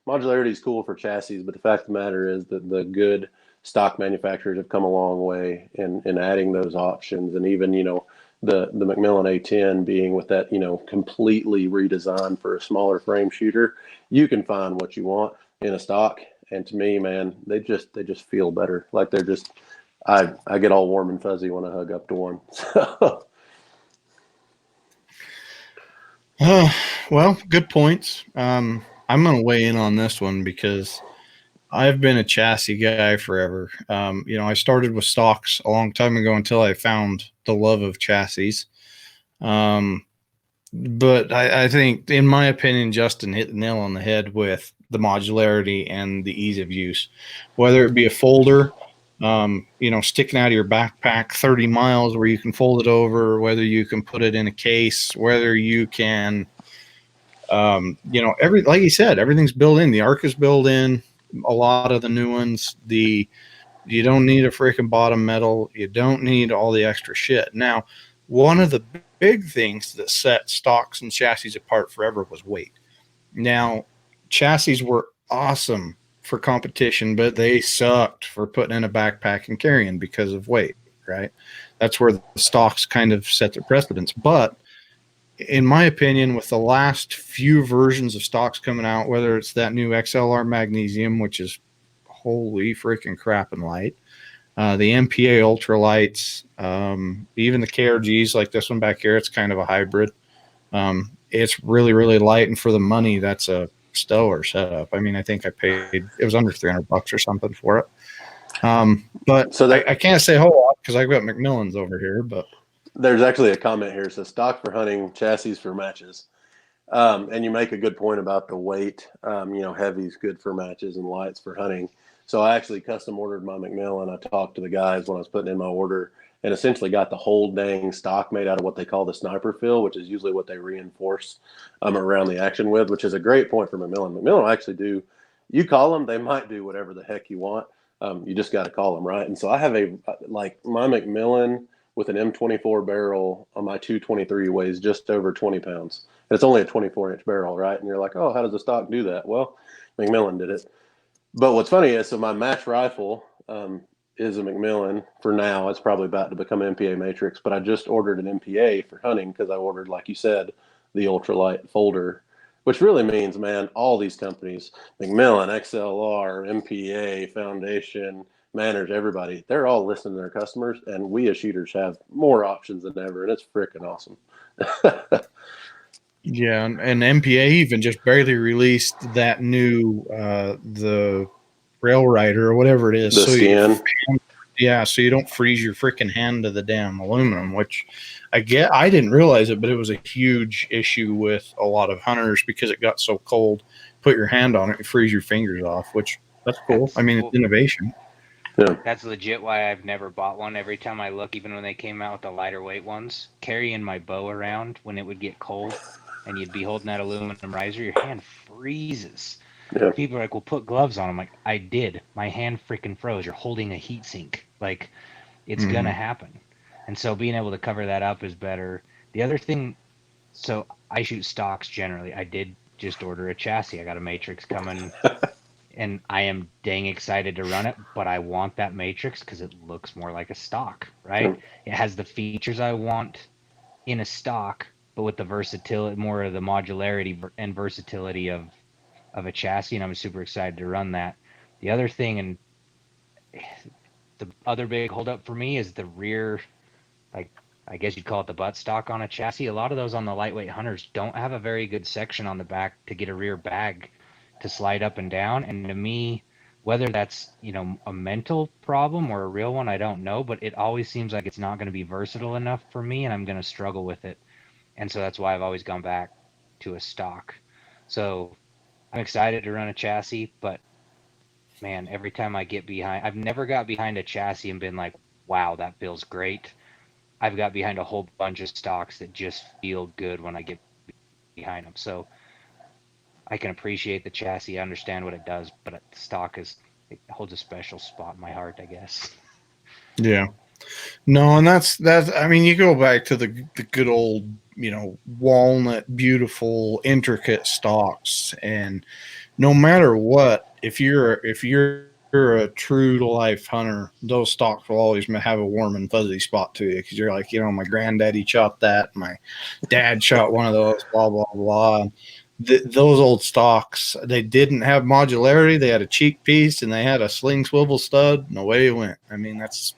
modularity is cool for chassis, but the fact of the matter is that the good stock manufacturers have come a long way in adding those options, and even the McMillan A10 being with that completely redesigned for a smaller frame shooter, you can find what you want in a stock. And to me, man, they just feel better. Like they're just, I get all warm and fuzzy when I hug up to one. Well, good points. I'm going to weigh in on this one because I've been a chassis guy forever. I started with stocks a long time ago until I found the love of chassis. But I think, in my opinion, Justin hit the nail on the head with the modularity and the ease of use. Whether it be a folder, sticking out of your backpack 30 miles where you can fold it over, whether you can put it in a case, whether you can, like you said, everything's built in. The arc is built in. A lot of the new ones, you don't need a freaking bottom metal. You don't need all the extra shit. Now, one of the big things that set stocks and chassis apart forever was weight. Now, chassis were awesome for competition, but they sucked for putting in a backpack and carrying because of weight, right? That's where the stocks kind of set their precedence. But in my opinion, with the last few versions of stocks coming out, whether it's that new XLR magnesium, which is holy freaking crap and light, the MPA ultralights, even the KRGs like this one back here, it's kind of a hybrid. It's really, really light, and for the money, that's a stellar setup. I mean, I think I paid, it was under $300 or something for it. But so I can't say a whole lot because I've got McMillan's over here, but there's actually a comment here. So stock for hunting, chassis for matches. And you make a good point about the weight. Heavy's good for matches and lights for hunting. So I actually custom ordered my McMillan. I talked to the guys when I was putting in my order and essentially got the whole dang stock made out of what they call the sniper fill, which is usually what they reinforce around the action with, which is a great point for McMillan. McMillan will actually do, you call them, they might do whatever the heck you want. You just got to call them, right? And so I have my McMillan with an M24 barrel on my 223 weighs just over 20 pounds. And it's only a 24-inch barrel, right? And you're like, oh, how does the stock do that? Well, McMillan did it. But what's funny is, so my match rifle is a McMillan for now. It's probably about to become an MPA Matrix, but I just ordered an MPA for hunting because I ordered, like you said, the ultralight folder, which really means, man, all these companies, McMillan, XLR, MPA, Foundation, Manners, everybody, they're all listening to their customers, and we as shooters have more options than ever, and it's freaking awesome. Yeah, and MPA even just barely released that new the Rail Rider or whatever it is. The skin. So you don't freeze your freaking hand to the damn aluminum, which I didn't realize it, but it was a huge issue with a lot of hunters because it got so cold. Put your hand on it, you freeze your fingers off, which that's cool. It's innovation. Yeah. That's legit why I've never bought one. Every time I look, even when they came out with the lighter weight ones, carrying my bow around when it would get cold and you'd be holding that aluminum riser, your hand freezes. Yeah. People are like, well, put gloves on. I'm like, I did. My hand freaking froze. You're holding a heat sink. Like, it's going to happen. And so being able to cover that up is better. The other thing, so I shoot stocks generally. I did just order a chassis. I got a Matrix coming. And I am dang excited to run it, but I want that Matrix because it looks more like a stock, right? It has the features I want in a stock, but with the versatility, more of the modularity and versatility of a chassis, and I'm super excited to run that. The other thing, and the other big holdup for me, is the rear, like I guess you'd call it the butt stock on a chassis. A lot of those on the lightweight hunters don't have a very good section on the back to get a rear bag to slide up and down. And to me, whether that's a mental problem or a real one, I don't know, but it always seems like it's not going to be versatile enough for me, and I'm going to struggle with it. And so that's why I've always gone back to a stock. So I'm excited to run a chassis, but man, every time I get behind, I've never got behind a chassis and been like, wow, that feels great. I've got behind a whole bunch of stocks that just feel good when I get behind them. So I can appreciate the chassis. I understand what it does, but the stock it holds a special spot in my heart, I guess. Yeah. No, and that's I mean, you go back to the good old, walnut, beautiful, intricate stalks, and no matter what, if you're a true to life hunter, those stalks will always have a warm and fuzzy spot to you because you're like, my granddaddy shot that, my dad shot one of those, blah blah blah. Those old stocks, they didn't have modularity. They had a cheek piece and they had a sling swivel stud, and away it went. I mean, that's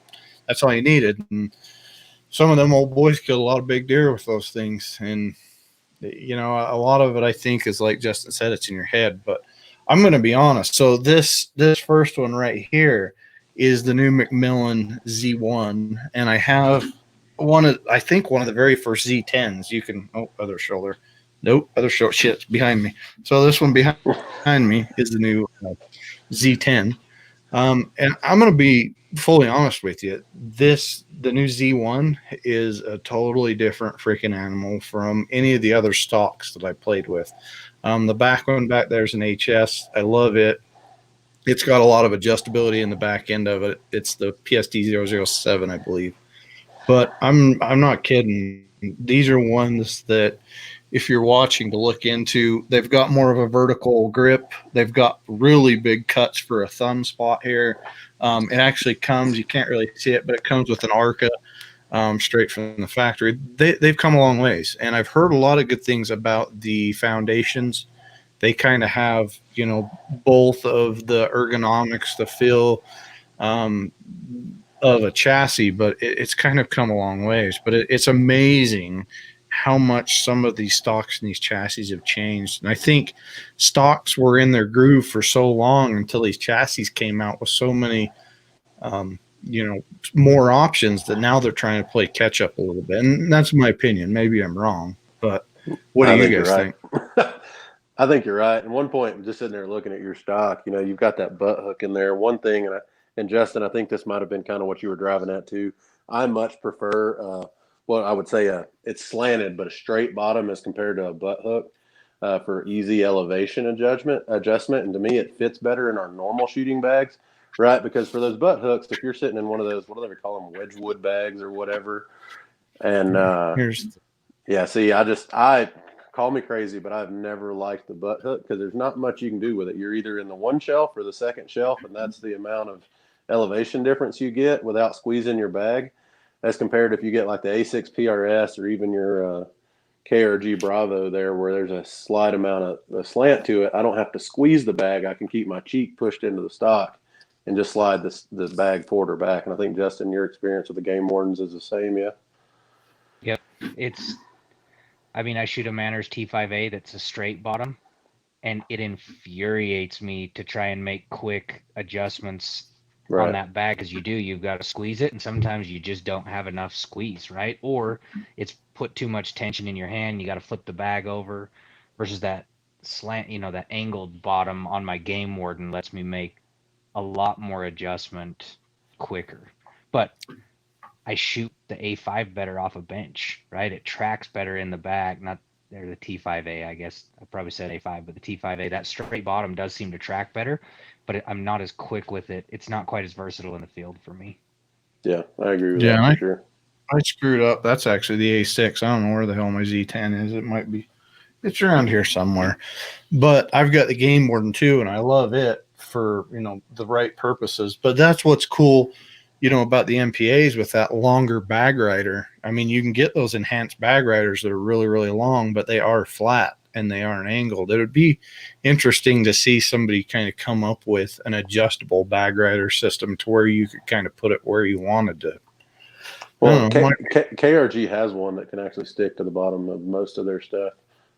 all you needed. And some of them old boys killed a lot of big deer with those things. And a lot of it, I think, is like Justin said, it's in your head. But I'm going to be honest. So this first one right here is the new Macmillan Z1, and I have I think one of the very first Z10s. You can other shoulder. Nope, other shoulder. Shit's behind me. So this one behind me is the new Z10. And I'm going to be fully honest with you. The new Z1 is a totally different freaking animal from any of the other stocks that I played with. The back one back there is an HS. I love it. It's got a lot of adjustability in the back end of it. It's the PST-007, I believe. But I'm not kidding. These are ones that, if you're watching, to look into. They've got more of a vertical grip. They've got really big cuts for a thumb spot here. It actually comes, you can't really see it, but it comes with an ARCA straight from the factory. They've come a long ways, and I've heard a lot of good things about the foundations. They kind of have, both of the ergonomics, the feel of a chassis, but it's kind of come a long ways. But it's amazing how much some of these stocks and these chassis have changed. And I think stocks were in their groove for so long until these chassis came out with so many, more options that now they're trying to play catch up a little bit. And that's my opinion. Maybe I'm wrong, but what do you guys think? I think you're right. And one point, just sitting there looking at your stock, you've got that butt hook in there. One thing, and Justin, I think this might have been kind of what you were driving at too. I much prefer, I would say it's slanted, but a straight bottom as compared to a butt hook for easy elevation adjustment. And to me, it fits better in our normal shooting bags, right? Because for those butt hooks, if you're sitting in one of those, what do they call them, Wedgwood bags or whatever. And I call me crazy, but I've never liked the butt hook because there's not much you can do with it. You're either in the one shelf or the second shelf, and that's the amount of elevation difference you get without squeezing your bag, as compared to if you get like the A6 PRS or even your KRG Bravo there, where there's a slight amount of a slant to it. I don't have to squeeze the bag. I can keep my cheek pushed into the stock and just slide the bag forward or back. And I think, Justin, your experience with the Game Wardens is the same, yeah? Yep. I shoot a Manners T5A that's a straight bottom, and it infuriates me to try and make quick adjustments on that bag, because you've got to squeeze it, and sometimes you just don't have enough squeeze, right? Or it's put too much tension in your hand, you got to flip the bag over, versus that slant, that angled bottom on my Game Warden lets me make a lot more adjustment quicker. But I shoot the A5 better off a bench, right? It tracks better in the bag. Not there, the T5A, I guess. I probably said A5, but the T5A, that straight bottom does seem to track better, but I'm not as quick with it. It's not quite as versatile in the field for me. Yeah, I agree with that for sure. I screwed up. That's actually the A6. I don't know where the hell my Z10 is. It might be. It's around here somewhere. But I've got the Game Warden too, and I love it for, the right purposes. But that's what's cool, about the MPAs with that longer bag rider. I mean, you can get those enhanced bag riders that are really, really long, but they are flat and they aren't angled. It would be interesting to see somebody kind of come up with an adjustable bag rider system to where you could kind of put it where you wanted to. Well, KRG has one that can actually stick to the bottom of most of their stuff.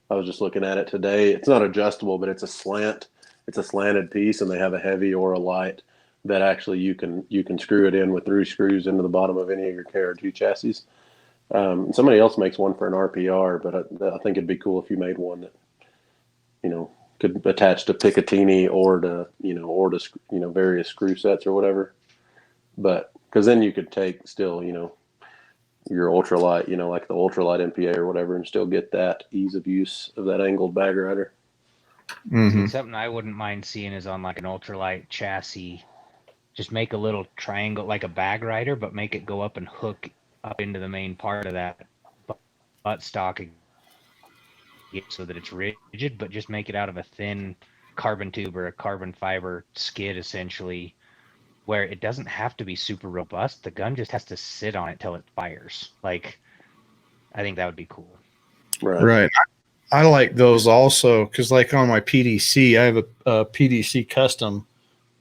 I was just looking at it today. It's not adjustable, but it's a slant. It's a slanted piece, and they have a heavy or a light that actually you can screw it in with through screws into the bottom of any of your KRG chassis. Somebody else makes one for an RPR, but I think it'd be cool if you made one that, could attach to Picatinny or to various screw sets or whatever. But because then you could take still, your ultralight, like the ultralight MPA or whatever, and still get that ease of use of that angled bag rider. See, something I wouldn't mind seeing is on like an ultralight chassis, just make a little triangle like a bag rider, but make it go up and hook up into the main part of that butt stock so that it's rigid, but just make it out of a thin carbon tube or a carbon fiber skid, essentially, where it doesn't have to be super robust. The gun just has to sit on it till it fires. Like, I think that would be cool. Right. I like those also because, like, on my PDC, I have a PDC custom,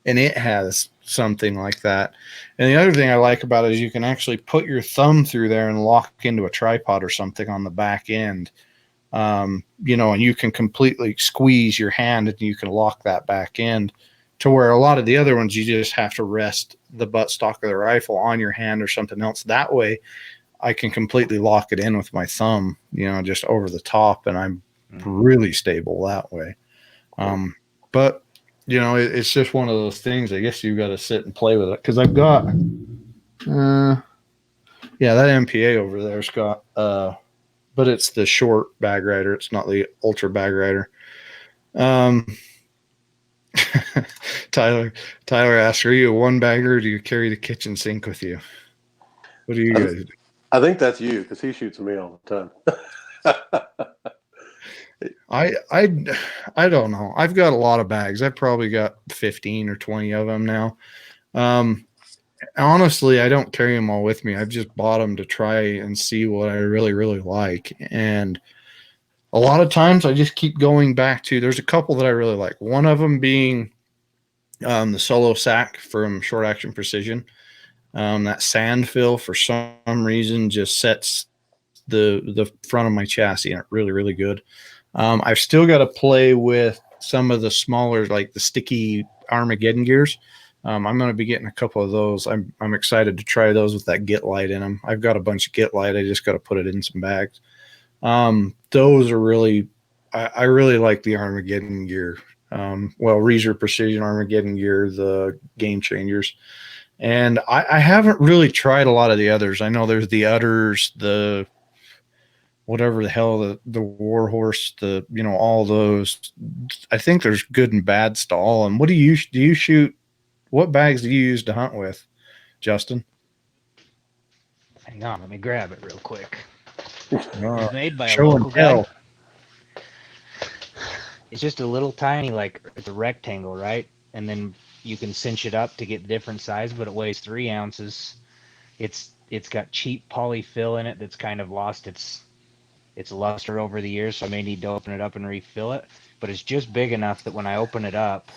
and it has something like that. And the other thing I like about it is you can actually put your thumb through there and lock into a tripod or something on the back end. And you can completely squeeze your hand and you can lock that back end, to where a lot of the other ones, you just have to rest the buttstock of the rifle on your hand or something else. That way I can completely lock it in with my thumb, just over the top, and I'm really stable that way. But it's just one of those things. I guess you've got to sit and play with it, because I've got that MPA over there's got but it's the short bag rider. It's not the ultra bag rider. Tyler asked, are you a one bagger, or do you carry the kitchen sink with you? What do you guys do? I think that's you, because he shoots me all the time. I don't know. I've got a lot of bags. I've probably got 15 or 20 of them now. Honestly, I don't carry them all with me. I've just bought them to try and see what I really, really like. And a lot of times I just keep going back to, there's a couple that I really like. One of them being the Solo Sack from Short Action Precision. That sand fill, for some reason, just sets the front of my chassis, and it's really, really good. I've still got to play with some of the smaller, like the sticky Armageddon gears. I'm going to be getting a couple of those. I'm excited to try those with that Get Light in them. I've got a bunch of Get Light. I just got to put it in some bags. Those are really, I really like the Armageddon gear. Reeser Precision Armageddon gear, the Game Changers. And I haven't really tried a lot of the others. I know there's the Udders, the whatever the hell, the Warhorse, all those. I think there's good and bads to all of them. What do you shoot? What bags do you use to hunt with, Justin? Hang on, let me grab it real quick. It's made by a local guy. It's just a little tiny, it's a rectangle, right? And then you can cinch it up to get different size, but it weighs 3 ounces. It's got cheap polyfill in it that's kind of lost its luster over the years, so I may need to open it up and refill it. But it's just big enough that when I open it up,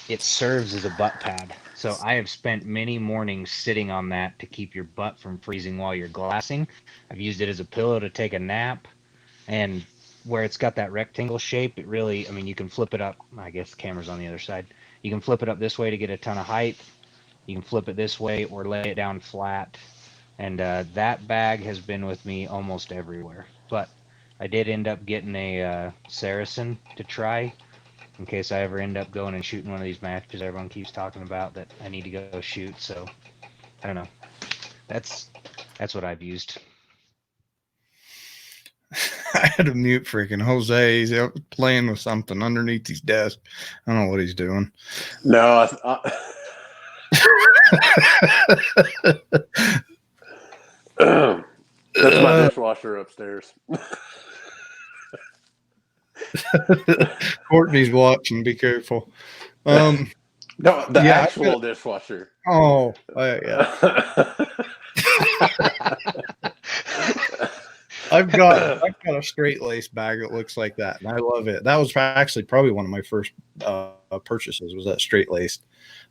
it serves as a butt pad. So I have spent many mornings sitting on that to keep your butt from freezing while you're glassing. I've used it as a pillow to take a nap, and where it's got that rectangle shape, it really, you can flip it up. I guess the camera's on the other side. You can flip it up this way to get a ton of height. You can flip it this way or lay it down flat. And that bag has been with me almost everywhere. But I did end up getting a Saracen to try, in case I ever end up going and shooting one of these matches everyone keeps talking about that I need to go shoot. So I don't know. That's what I've used. I had to mute freaking Jose. He's out playing with something underneath his desk. I don't know what he's doing. No, that's my dishwasher upstairs. Courtney's watching. Be careful. No, the actual dishwasher. Oh, yeah. I've got a straight lace bag that looks like that, and I love it. That was actually probably one of my first purchases, was that straight laced.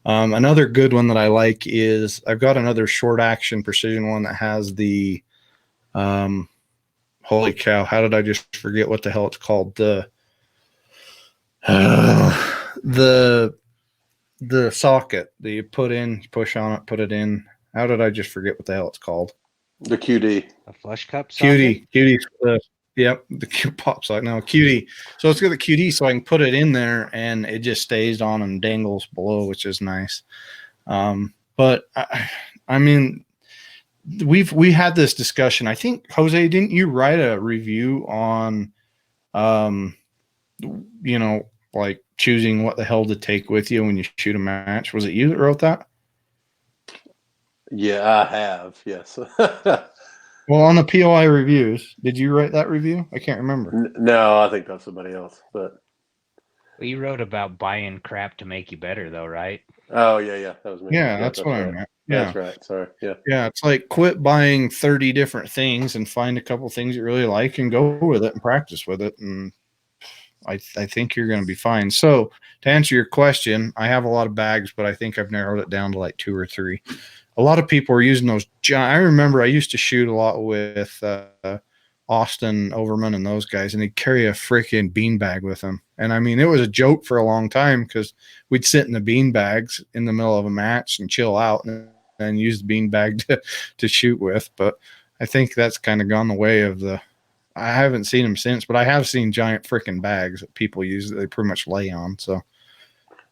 Another good one that I like is I've got another Short Action Precision one that has the holy cow, how did I just forget what the hell it's called? The socket that you put in, you push on it, put it in. How did I just forget what the hell it's called? The QD. A flush cup socket? QD. Yep, the pop socket. No, QD. So it's got the QD, so I can put it in there, and it just stays on and dangles below, which is nice. But I mean, we had this discussion. I think, Jose, didn't you write a review on, like choosing what the hell to take with you when you shoot a match? Was it you that wrote that? Yeah, I have. Yes. Well, on the POI reviews, did you write that review? I can't remember. No, I think that's somebody else. But Well, you wrote about buying crap to make you better, though, right? oh yeah, that was me. Yeah, that's what I right. meant. Yeah. That's right. Sorry. Yeah. Yeah, it's like quit buying 30 different things and find a couple things you really like and go with it and practice with it. And I think you're going to be fine. So to answer your question, I have a lot of bags, but I think I've narrowed it down to like 2 or 3. A lot of people are using those. I remember I used to shoot a lot with Austin Overman and those guys, and they'd carry a freaking beanbag with them. And I mean, it was a joke for a long time because we'd sit in the beanbags in the middle of a match and chill out and use the beanbag to shoot with. But I think that's kind of gone the way of the. I haven't seen them since, but I have seen giant freaking bags that people use that they pretty much lay on. So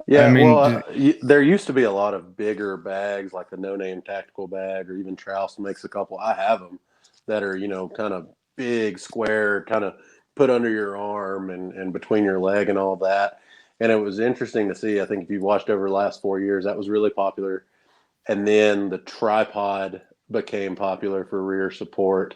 yeah, I mean, there used to be a lot of bigger bags, like the No Name tactical bag, or even Trouse makes a couple. I have them that are kind of big, square, kind of put under your arm and between your leg and all that. And it was interesting to see. I think if you've watched over the last 4 years, that was really popular. And then the tripod became popular for rear support.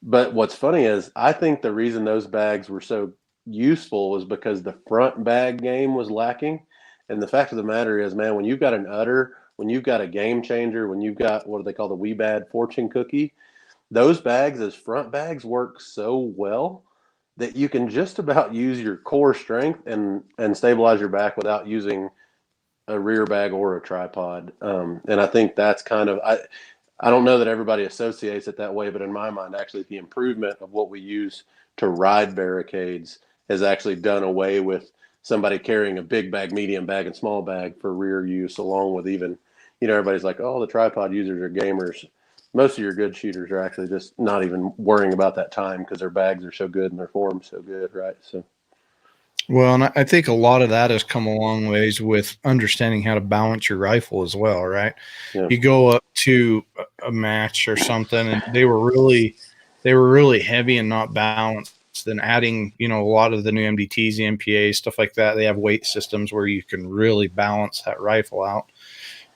But what's funny is I think the reason those bags were so useful was because the front bag game was lacking. And the fact of the matter is, man, when you've got an udder, when you've got a game changer, when you've got what do they call the wee bad fortune cookie, those bags as front bags work so well that you can just about use your core strength and stabilize your back without using a rear bag or a tripod. And I think that's kind of I don't know that everybody associates it that way, but in my mind, actually, the improvement of what we use to ride barricades has actually done away with somebody carrying a big bag, medium bag, and small bag for rear use, along with even, everybody's like, oh, the tripod users are gamers. Most of your good shooters are actually just not even worrying about that time because their bags are so good and their form's so good, right? So. Well, and I think a lot of that has come a long ways with understanding how to balance your rifle as well, right? Yeah. You go up to a match or something, and they were really heavy and not balanced. Then adding, a lot of the new MDTs, the MPAs, stuff like that, they have weight systems where you can really balance that rifle out.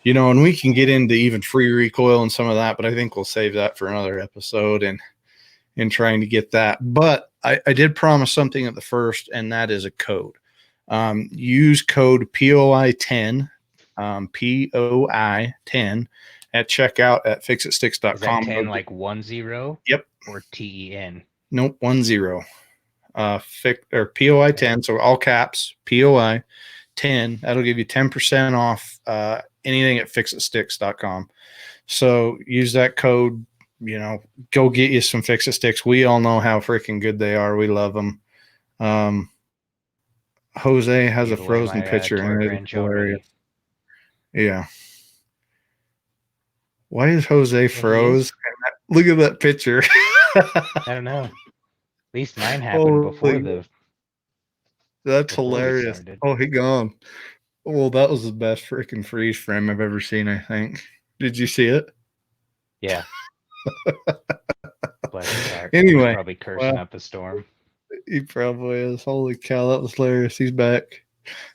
And we can get into even free recoil and some of that, but I think we'll save that for another episode and in trying to get that. But I did promise something at the first, and that is a code. Use code POI10, POI10 at checkout at fixitsticks.com. Is that 10 like 10? Yep. Or TEN? Nope, 10. POI10, so all caps, POI10. That'll give you 10% off anything at fixitsticks.com. So use that code. Go get you some Fix-It Sticks. We all know how freaking good they are. We love them. Jose has a frozen picture and it's hilarious. Yeah. Why is Jose froze? Look at that picture. I don't know. At least mine happened before the. That's hilarious. Oh, he gone. Well, that was the best freaking freeze frame I've ever seen, I think. Did you see it? Yeah. Anyway, he's probably cursing up a storm. He probably is. Holy cow, that was hilarious. He's back.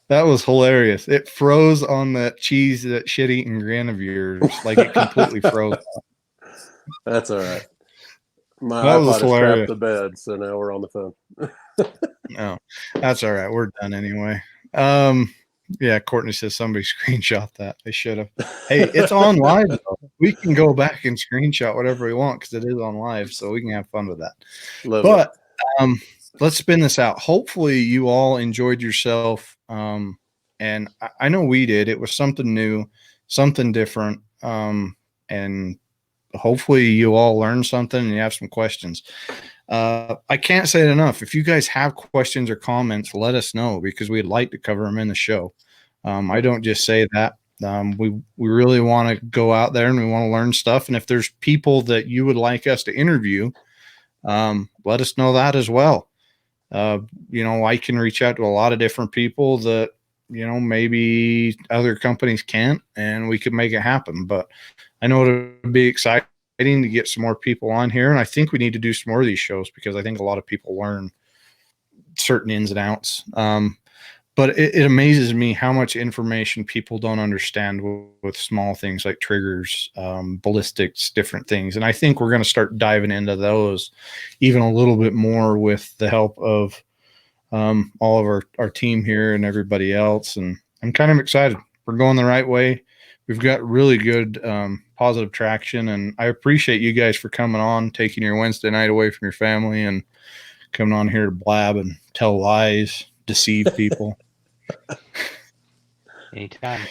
That was hilarious. It froze on that cheese, that shit-eating grin of yours. Like it completely froze. That's all right. My iPod is strapped to bed, so now we're on the phone. No, that's all right. We're done anyway. Yeah, Courtney says somebody screenshot that. They should have. Hey, it's on live, though. We can go back and screenshot whatever we want because it is on live, so we can have fun with that. But let's spin this out. Hopefully you all enjoyed yourself. And I know we did. It was something new, something different. And hopefully you all learned something and you have some questions. I can't say it enough. If you guys have questions or comments, let us know because we'd like to cover them in the show. I don't just say that. We really want to go out there and we want to learn stuff. And if there's people that you would like us to interview, let us know that as well. I can reach out to a lot of different people that, maybe other companies can't, and we could make it happen. But I know it'll be exciting to get some more people on here. And I think we need to do some more of these shows because I think a lot of people learn certain ins and outs. But it amazes me how much information people don't understand with small things like triggers, ballistics, different things. And I think we're going to start diving into those even a little bit more with the help of all of our team here and everybody else. And I'm kind of excited. We're going the right way. We've got really good positive traction. And I appreciate you guys for coming on, taking your Wednesday night away from your family and coming on here to blab and tell lies, deceive people. Anytime.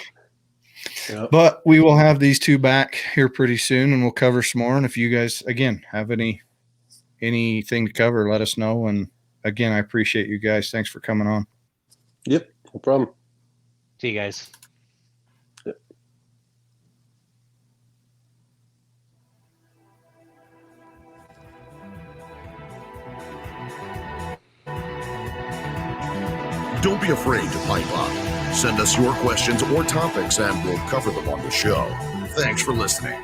Yep. But we will have these two back here pretty soon, and we'll cover some more. And if you guys, again, have anything to cover, let us know. And again, I appreciate you guys. Thanks for coming on. Yep, no problem. See you guys. Yep. Don't be afraid to pipe up. Send us your questions or topics and we'll cover them on the show. Thanks for listening.